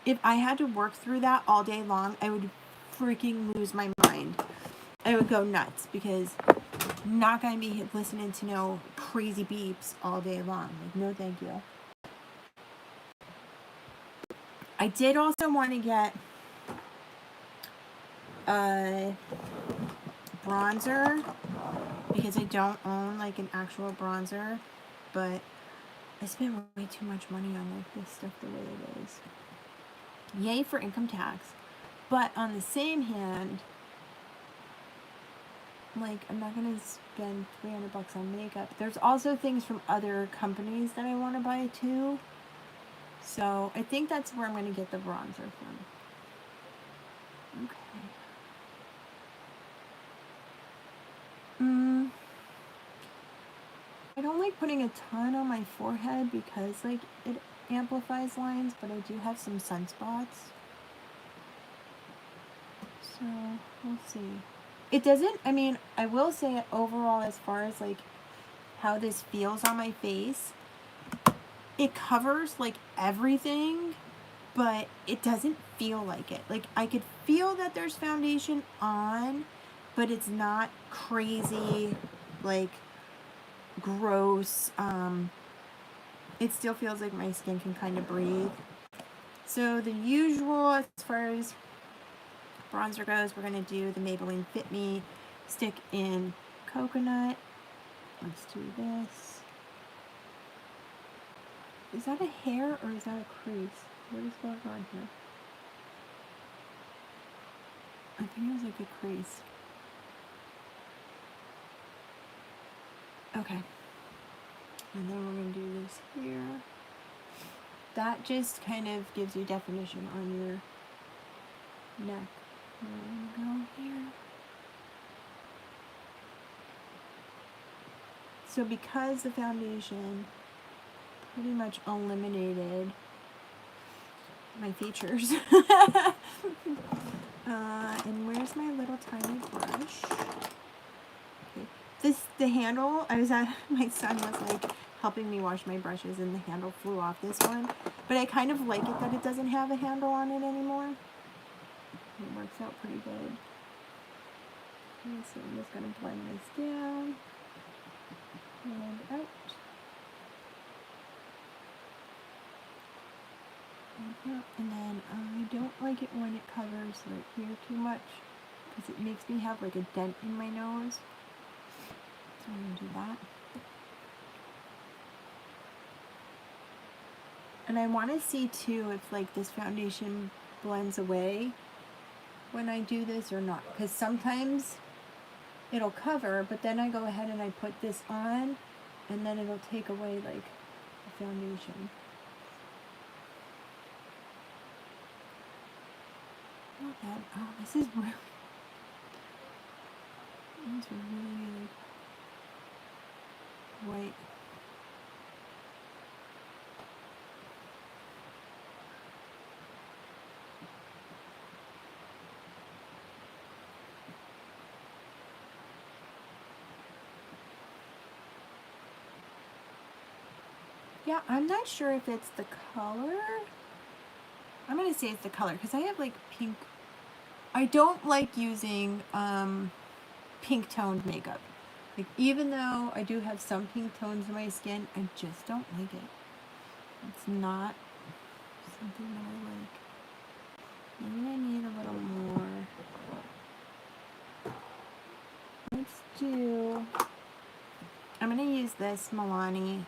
if I had to work through that all day long, I would freaking lose my mind. I would go nuts, because I'm not going to be listening to no crazy beeps all day long. Like, no thank you. I did also want to get a bronzer, because I don't own like an actual bronzer, but I spent way too much money on like this stuff the way it is. Yay for income tax. But on the same hand, like, I'm not gonna spend $300 on makeup. There's also things from other companies that I want to buy too. So I think that's where I'm gonna get the bronzer from. Okay. I don't like putting a ton on my forehead because like it amplifies lines, but I do have some sunspots. So we'll see. It doesn't, I mean, I will say overall, as far as like how this feels on my face, it covers like everything, but it doesn't feel like it. Like, I could feel that there's foundation on, but it's not crazy, like, gross. It still feels like my skin can kind of breathe. So the usual as far as bronzer goes, we're going to do the Maybelline Fit Me Stick in Coconut. Let's do this. Is that a hair or is that a crease? What is going on here? I think it was like a crease. Okay. And then we're going to do this here. That just kind of gives you definition on your neck. Where are we going here? So because the foundation pretty much eliminated my features. And where's my little tiny brush? Okay. The handle, my son was like helping me wash my brushes and the handle flew off this one. But I kind of like it that it doesn't have a handle on it anymore. It works out pretty good. Okay, so I'm just going to blend this down and out. And then I don't like it when it covers right here too much because it makes me have like a dent in my nose. So I'm going to do that. And I want to see too if like this foundation blends away when I do this or not, because sometimes it'll cover, but then I go ahead and I put this on and then it'll take away like the foundation. Not bad. Oh, this is really white. Yeah, I'm not sure if it's the color. I'm going to say it's the color because I have like pink. I don't like using pink toned makeup. Like even though I do have some pink tones in my skin, I just don't like it. It's not something that I like. Maybe I need a little more. I'm going to use this Milani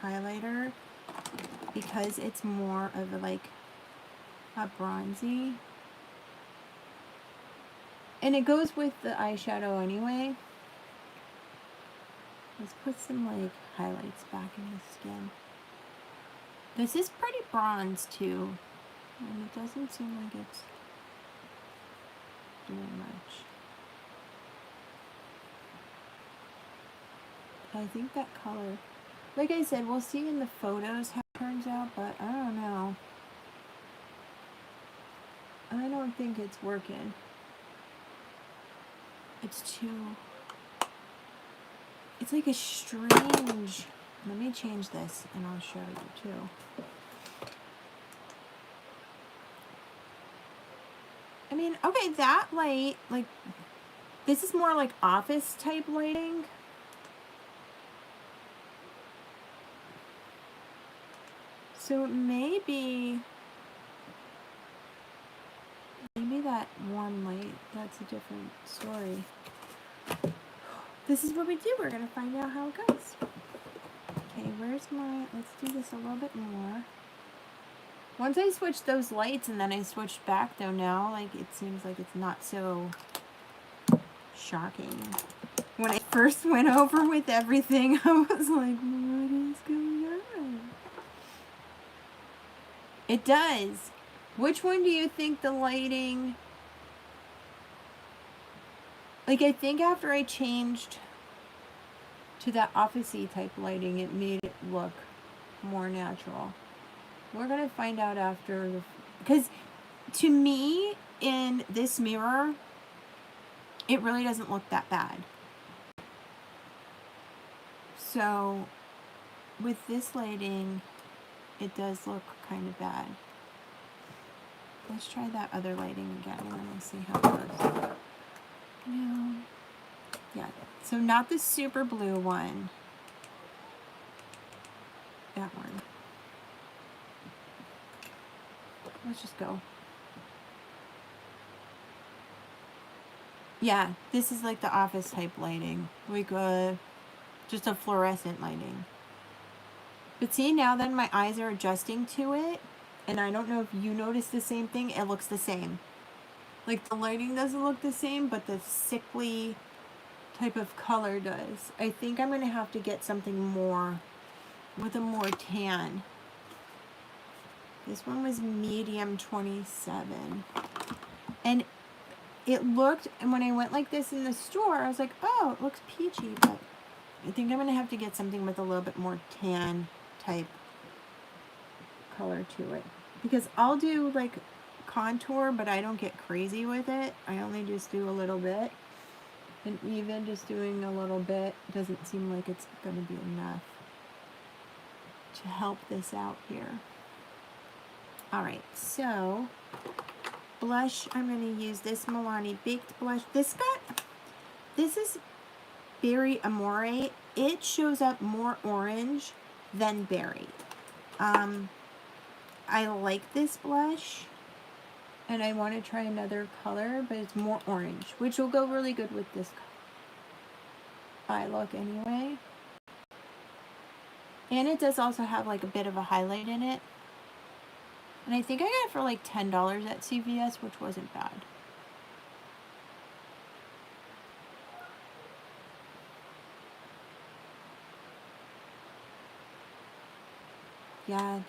Highlighter because it's more of a bronzy. And it goes with the eyeshadow anyway. Let's put some like highlights back in the skin. This is pretty bronze too. And it doesn't seem like it's doing much. I think that color, like I said, we'll see in the photos how it turns out, but I don't know. I don't think it's working. It's like a strange, let me change this and I'll show you too. I mean, okay, that light, like, this is more like office type lighting. So maybe that warm light, that's a different story. This is what we do. We're going to find out how it goes. Okay, let's do this a little bit more. Once I switched those lights and then I switched back though now, like it seems like it's not so shocking. When I first went over with everything, I was like, what is going on? It does. Which one do you think the lighting... Like, I think after I changed to that office-y type lighting, it made it look more natural. We're going to find out after. Because to me, in this mirror, it really doesn't look that bad. So, with this lighting, it does look kind of bad. Let's try that other lighting again and then we'll see how it goes. No. Yeah, so not the super blue one. That one. Let's just go. Yeah, this is like the office type lighting. Like just a fluorescent lighting. But see, now that my eyes are adjusting to it, and I don't know if you notice the same thing, it looks the same. Like the lighting doesn't look the same, but the sickly type of color does. I think I'm going to have to get something more with a more tan. This one was medium 27. And it looked, and when I went like this in the store, I was like, oh, it looks peachy, but I think I'm going to have to get something with a little bit more tan type color to it. Because I'll do like contour, but I don't get crazy with it. I only just do a little bit. And even just doing a little bit doesn't seem like it's going to be enough to help this out here. Alright, so blush, I'm going to use this Milani Baked Blush. This is Berry Amore. It shows up more orange than berry. I like this blush, and I want to try another color, but it's more orange, which will go really good with this eye look anyway. And it does also have like a bit of a highlight in it. And I think I got it for like $10 at CVS, which wasn't bad. Yeah,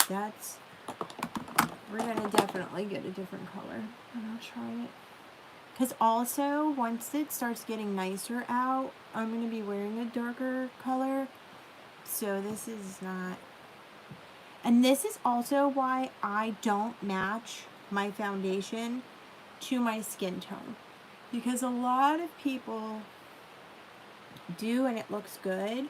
we're gonna definitely get a different color, and I'll try it. Because also, once it starts getting nicer out, I'm gonna be wearing a darker color. So this is not, and this is also why I don't match my foundation to my skin tone. Because a lot of people do, and it looks good.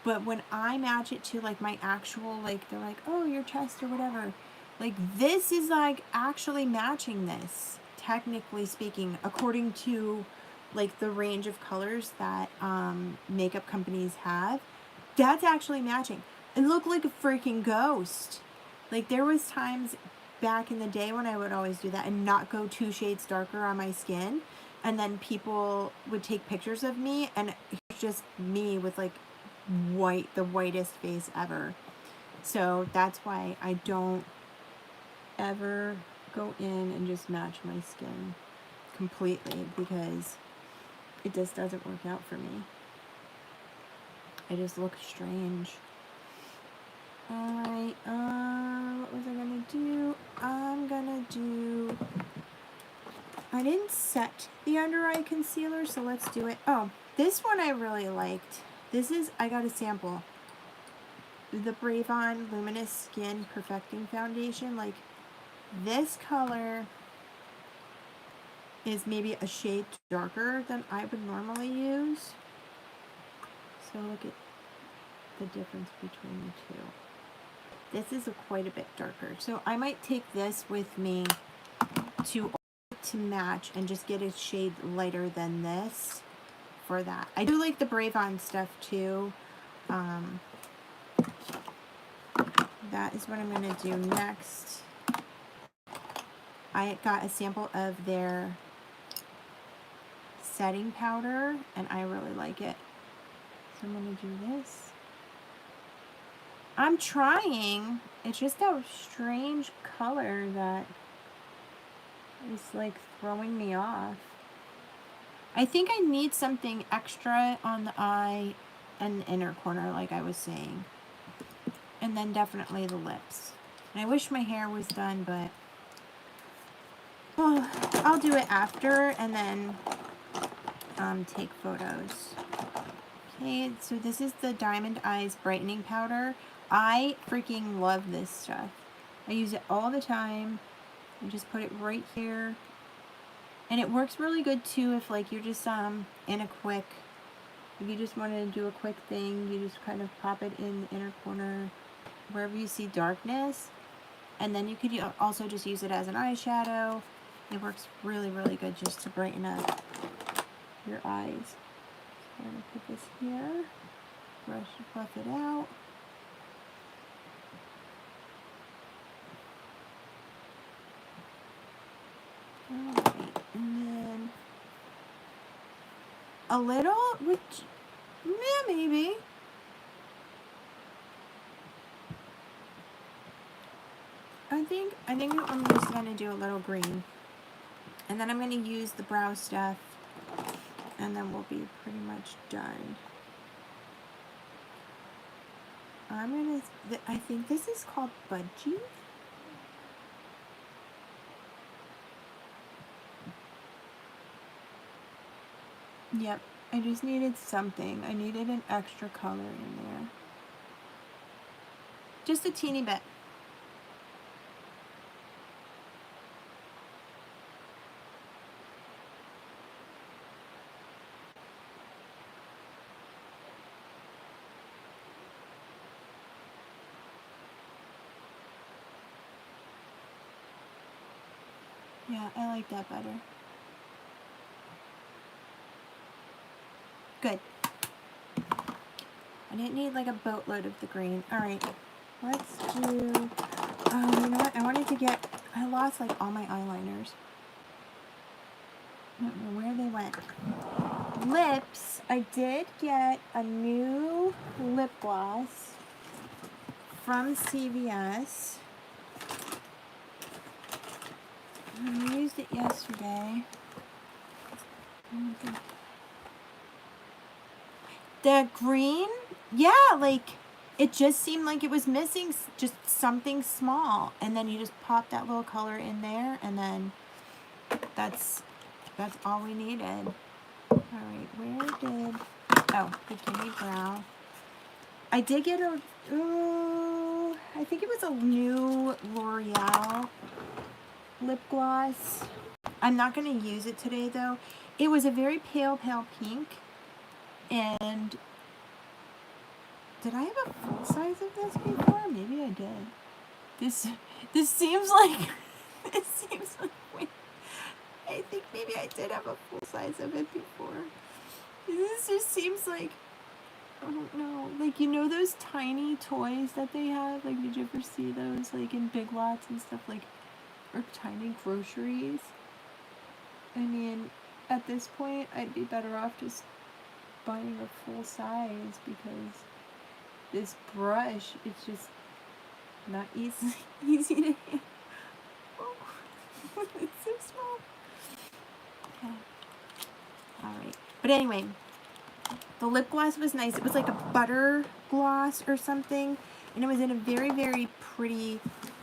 But when I match it to like my actual, like, they're like, oh, your chest or whatever. Like, this is like actually matching this, technically speaking, according to like the range of colors that makeup companies have. That's actually matching. It looked like a freaking ghost. Like, there was times back in the day when I would always do that and not go 2 shades darker on my skin. And then people would take pictures of me, and it's just me with like the whitest face ever. So that's why I don't ever go in and just match my skin completely, because it just doesn't work out for me. I just look strange. Alright, what was I gonna do? I didn't set the under eye concealer, so let's do it. Oh, this one I really liked. I got a sample. The Brave On Luminous Skin Perfecting Foundation. Like, this color is maybe a shade darker than I would normally use. So look at the difference between the two. This is quite a bit darker. So I might take this with me to match and just get a shade lighter than this for that. I do like the Brave On stuff too. That is what I'm going to do next. I got a sample of their setting powder, and I really like it. So I'm going to do this. I'm trying. It's just a strange color that is like throwing me off. I think I need something extra on the eye and the inner corner, like I was saying. And then definitely the lips. And I wish my hair was done, but well, I'll do it after and then take photos. Okay, so this is the Diamond Eyes Brightening Powder. I freaking love this stuff. I use it all the time. I just put it right here. And it works really good too if like you're just in a quick, if you just want to do a quick thing, you just kind of pop it in the inner corner wherever you see darkness. And then you could also just use it as an eyeshadow. It works really, really good just to brighten up your eyes. So I'm going to put this here, buff it out. Alright, and then a little, which, yeah, maybe. I think I'm just going to do a little green. And then I'm going to use the brow stuff, and then we'll be pretty much done. I think this is called Budgie. Yep, I just needed something. I needed an extra color in there. Just a teeny bit. Yeah, I like that better. Good. I didn't need like a boatload of the green. All right, let's do, oh, you know what? I lost like all my eyeliners. I don't know where they went. Lips, I did get a new lip gloss from CVS. I used it yesterday. The green, yeah, like it just seemed like it was missing just something small, and then you just pop that little color in there, and then that's all we needed. All right, where did, oh, Bikini Brow. I did get a, I think it was a new L'Oreal lip gloss. I'm not going to use it today though. It was a very pale pink, and did I have a full size of this before? Maybe I did. This seems like, wait, I think maybe I did have a full size of it before. This just seems like, I don't know, like, you know those tiny toys that they have? Like, did you ever see those, like, in Big Lots and stuff, like, or tiny groceries? I mean, at this point, I'd be better off just buying a full size, because this brush, it's just not easy to handle. Oh, it's so small. Okay. Alright. But anyway, the lip gloss was nice. It was like a butter gloss or something. And it was in a very, very pretty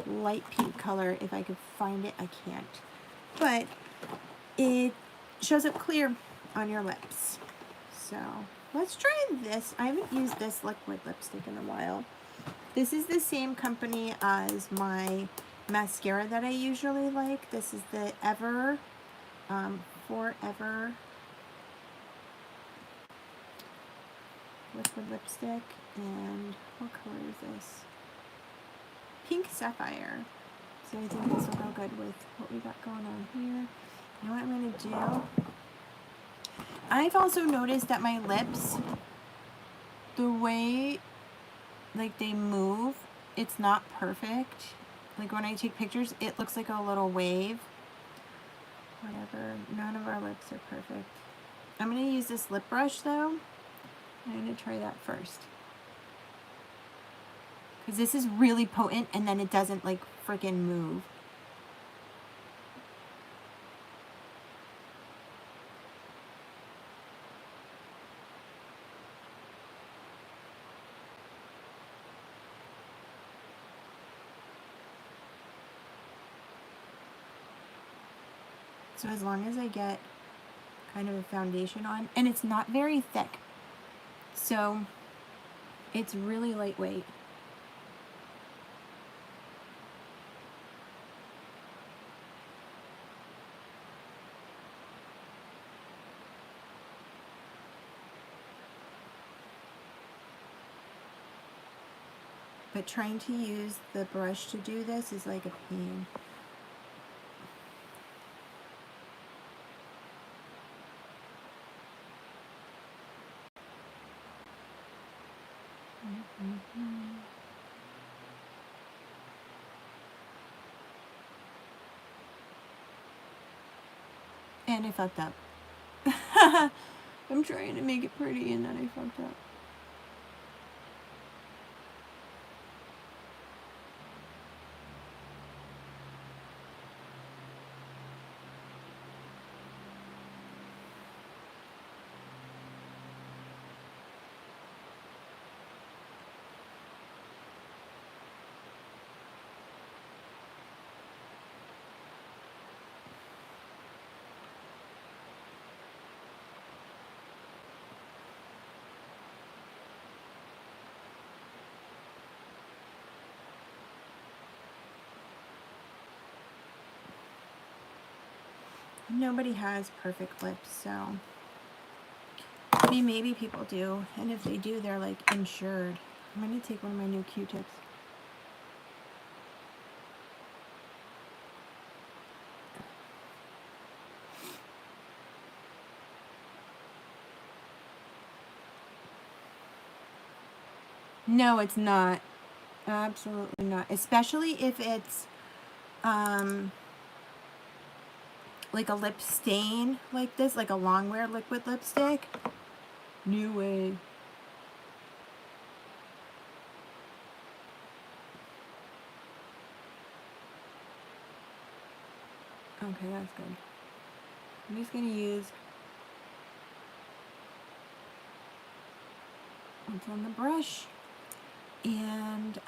light pink color. If I could find it, I can't. But it shows up clear on your lips. So let's try this. I haven't used this liquid lipstick in a while. This is the same company as my mascara that I usually like. This is the Forever liquid lipstick. And what color is this? Pink Sapphire. So I think this will go good with what we got going on here. You know what I'm going to do? I've also noticed that my lips, the way like they move, it's not perfect. Like when I take pictures, it looks like a little wave. Whatever, none of our lips are perfect. I'm going to use this lip brush though. I'm going to try that first. Because this is really potent, and then it doesn't like freaking move. So as long as I get kind of a foundation on, and it's not very thick, so it's really lightweight. But trying to use the brush to do this is like a pain. And I fucked up. I'm trying to make it pretty and then I fucked up. Nobody has perfect lips, so I mean, maybe people do, and if they do, they're like insured. I'm gonna take one of my new Q-tips. No, it's not. Absolutely not. Especially if it's like a lip stain like this, like a long wear liquid lipstick. New way. Okay, that's good. I'm just gonna use what's on the brush, and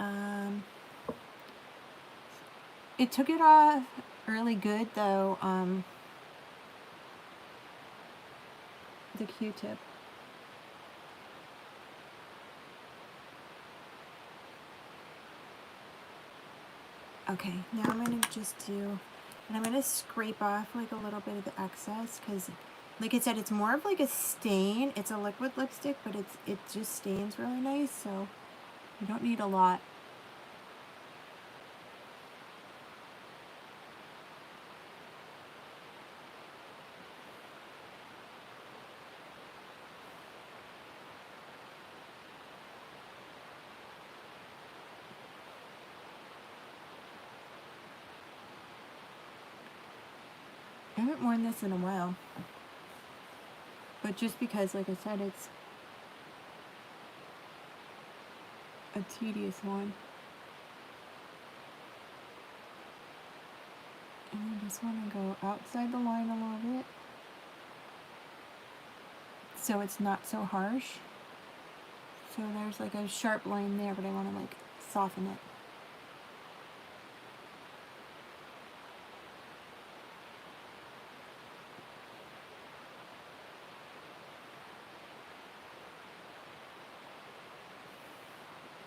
it took it off really good though. The Q-tip. Okay, now I'm gonna just do, and I'm gonna scrape off like a little bit of the excess, because like I said, it's more of like a stain. It's a liquid lipstick, but it just stains really nice, so you don't need a lot. I haven't worn this in a while, but just because, like I said, it's a tedious one. And I just want to go outside the line a little bit, so it's not so harsh. So there's like a sharp line there, but I want to like soften it.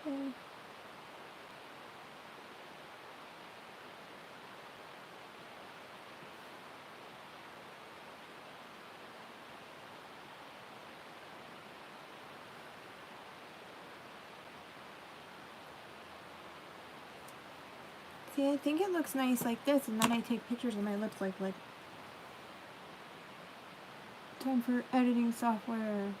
Okay. See, I think it looks nice like this, and then I take pictures of my lips like time for editing software.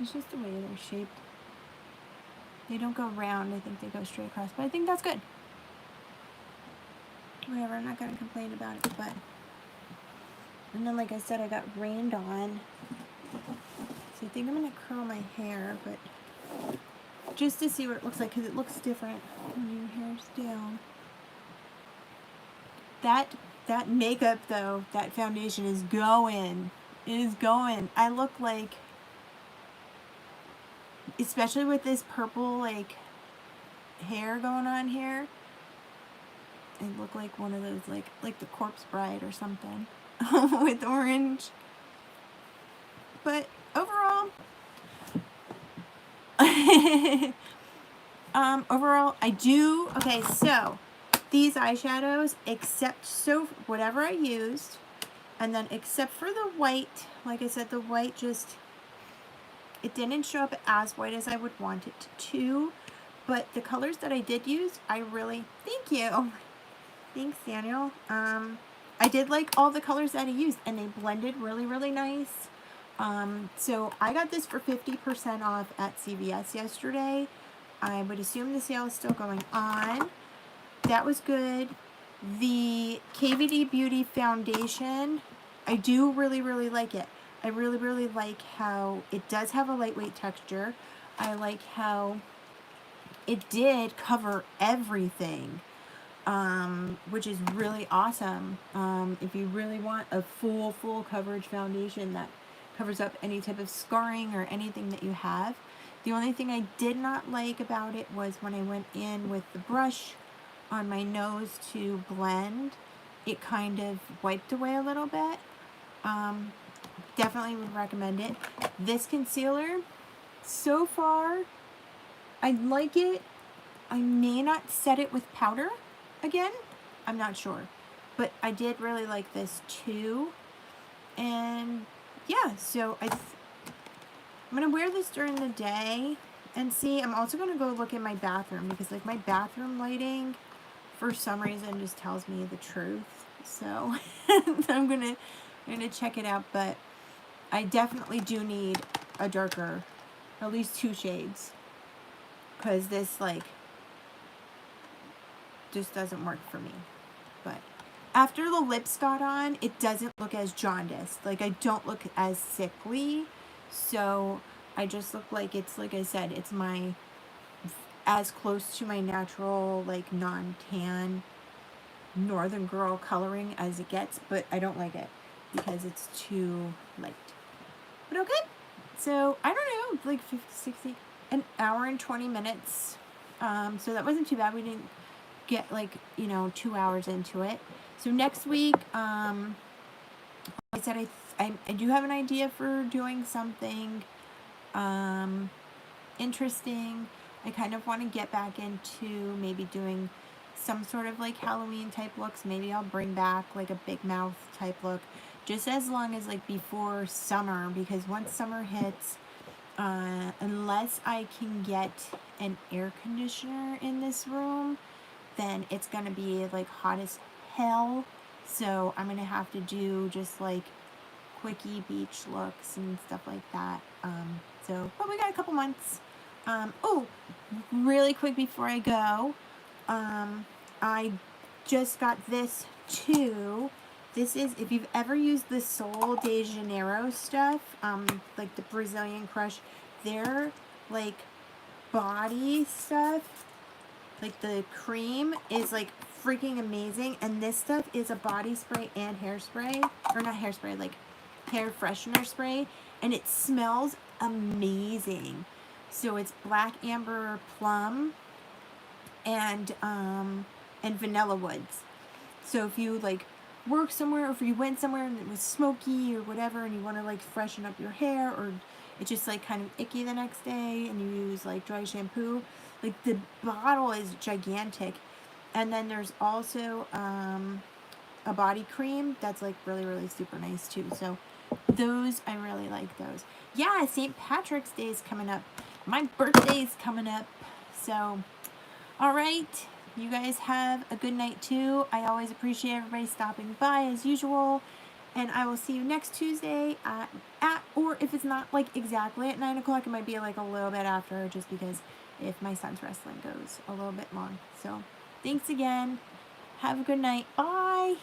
It's just the way they're shaped. They don't go round, I think they go straight across, but I think that's good. Whatever, I'm not going to complain about it, but... And then, like I said, I got rained on. So I think I'm going to curl my hair, but... Just to see what it looks like, because it looks different when your hair's down. That makeup, though, that foundation is going. It is going. I look like... Especially with this purple, like, hair going on here. I look like one of those, like the Corpse Bride or something. With orange. But overall... overall, I do... Okay, so... These eyeshadows, whatever I used, and then except for the white, like I said, the white just... It didn't show up as white as I would want it to, but the colors that I did use, I really, thank you. Thanks, Daniel. I did like all the colors that I used, and they blended really, really nice. So I got this for 50% off at CVS yesterday. I would assume the sale is still going on. That was good. The Kvd Beauty Foundation, I do really, really like it. I really, really like how it does have a lightweight texture. I like how it did cover everything, which is really awesome. If you really want a full coverage foundation that covers up any type of scarring or anything that you have. The only thing I did not like about it was when I went in with the brush on my nose to blend, it kind of wiped away a little bit. Definitely would recommend it. This concealer, so far, I like it. I may not set it with powder again. I'm not sure. But I did really like this too. And yeah, so I'm going to wear this during the day and see. I'm also going to go look in my bathroom because like my bathroom lighting for some reason just tells me the truth. So I'm going to check it out, but I definitely do need a darker, at least 2 shades, because this like just doesn't work for me. But after the lips got on, it doesn't look as jaundiced. Like I don't look as sickly, so I just look like it's, like I said, it's my, as close to my natural like non-tan northern girl coloring as it gets, but I don't like it because it's too light. But okay, so I don't know, like 50, 60, an hour and 20 minutes. So that wasn't too bad. We didn't get like, you know, 2 hours into it. So next week, I said I do have an idea for doing something interesting. I kind of want to get back into maybe doing some sort of like Halloween type looks. Maybe I'll bring back like a big mouth type look, just as long as like before summer, because once summer hits, unless I can get an air conditioner in this room, then it's gonna be like hot as hell. So I'm gonna have to do just like quickie beach looks and stuff like that. But we got a couple months. Oh, really quick before I go, I just got this too. This is, if you've ever used the Sol de Janeiro stuff, like the Brazilian Crush, their like body stuff, like the cream is like freaking amazing. And this stuff is a body spray and hairspray, or not hairspray, like hair freshener spray, and it smells amazing. So it's black amber plum and vanilla woods. So if you like work somewhere, or if you went somewhere and it was smoky or whatever, and you want to like freshen up your hair, or it's just like kind of icky the next day and you use like dry shampoo, like the bottle is gigantic. And then there's also a body cream that's like really, really super nice too. So those, I really like those. Yeah, St. Patrick's Day is coming up. My birthday's coming up. So, all right. You guys have a good night too. I always appreciate everybody stopping by as usual. And I will see you next Tuesday or if it's not like exactly at 9 o'clock, it might be like a little bit after, just because if my son's wrestling goes a little bit long. So thanks again. Have a good night. Bye.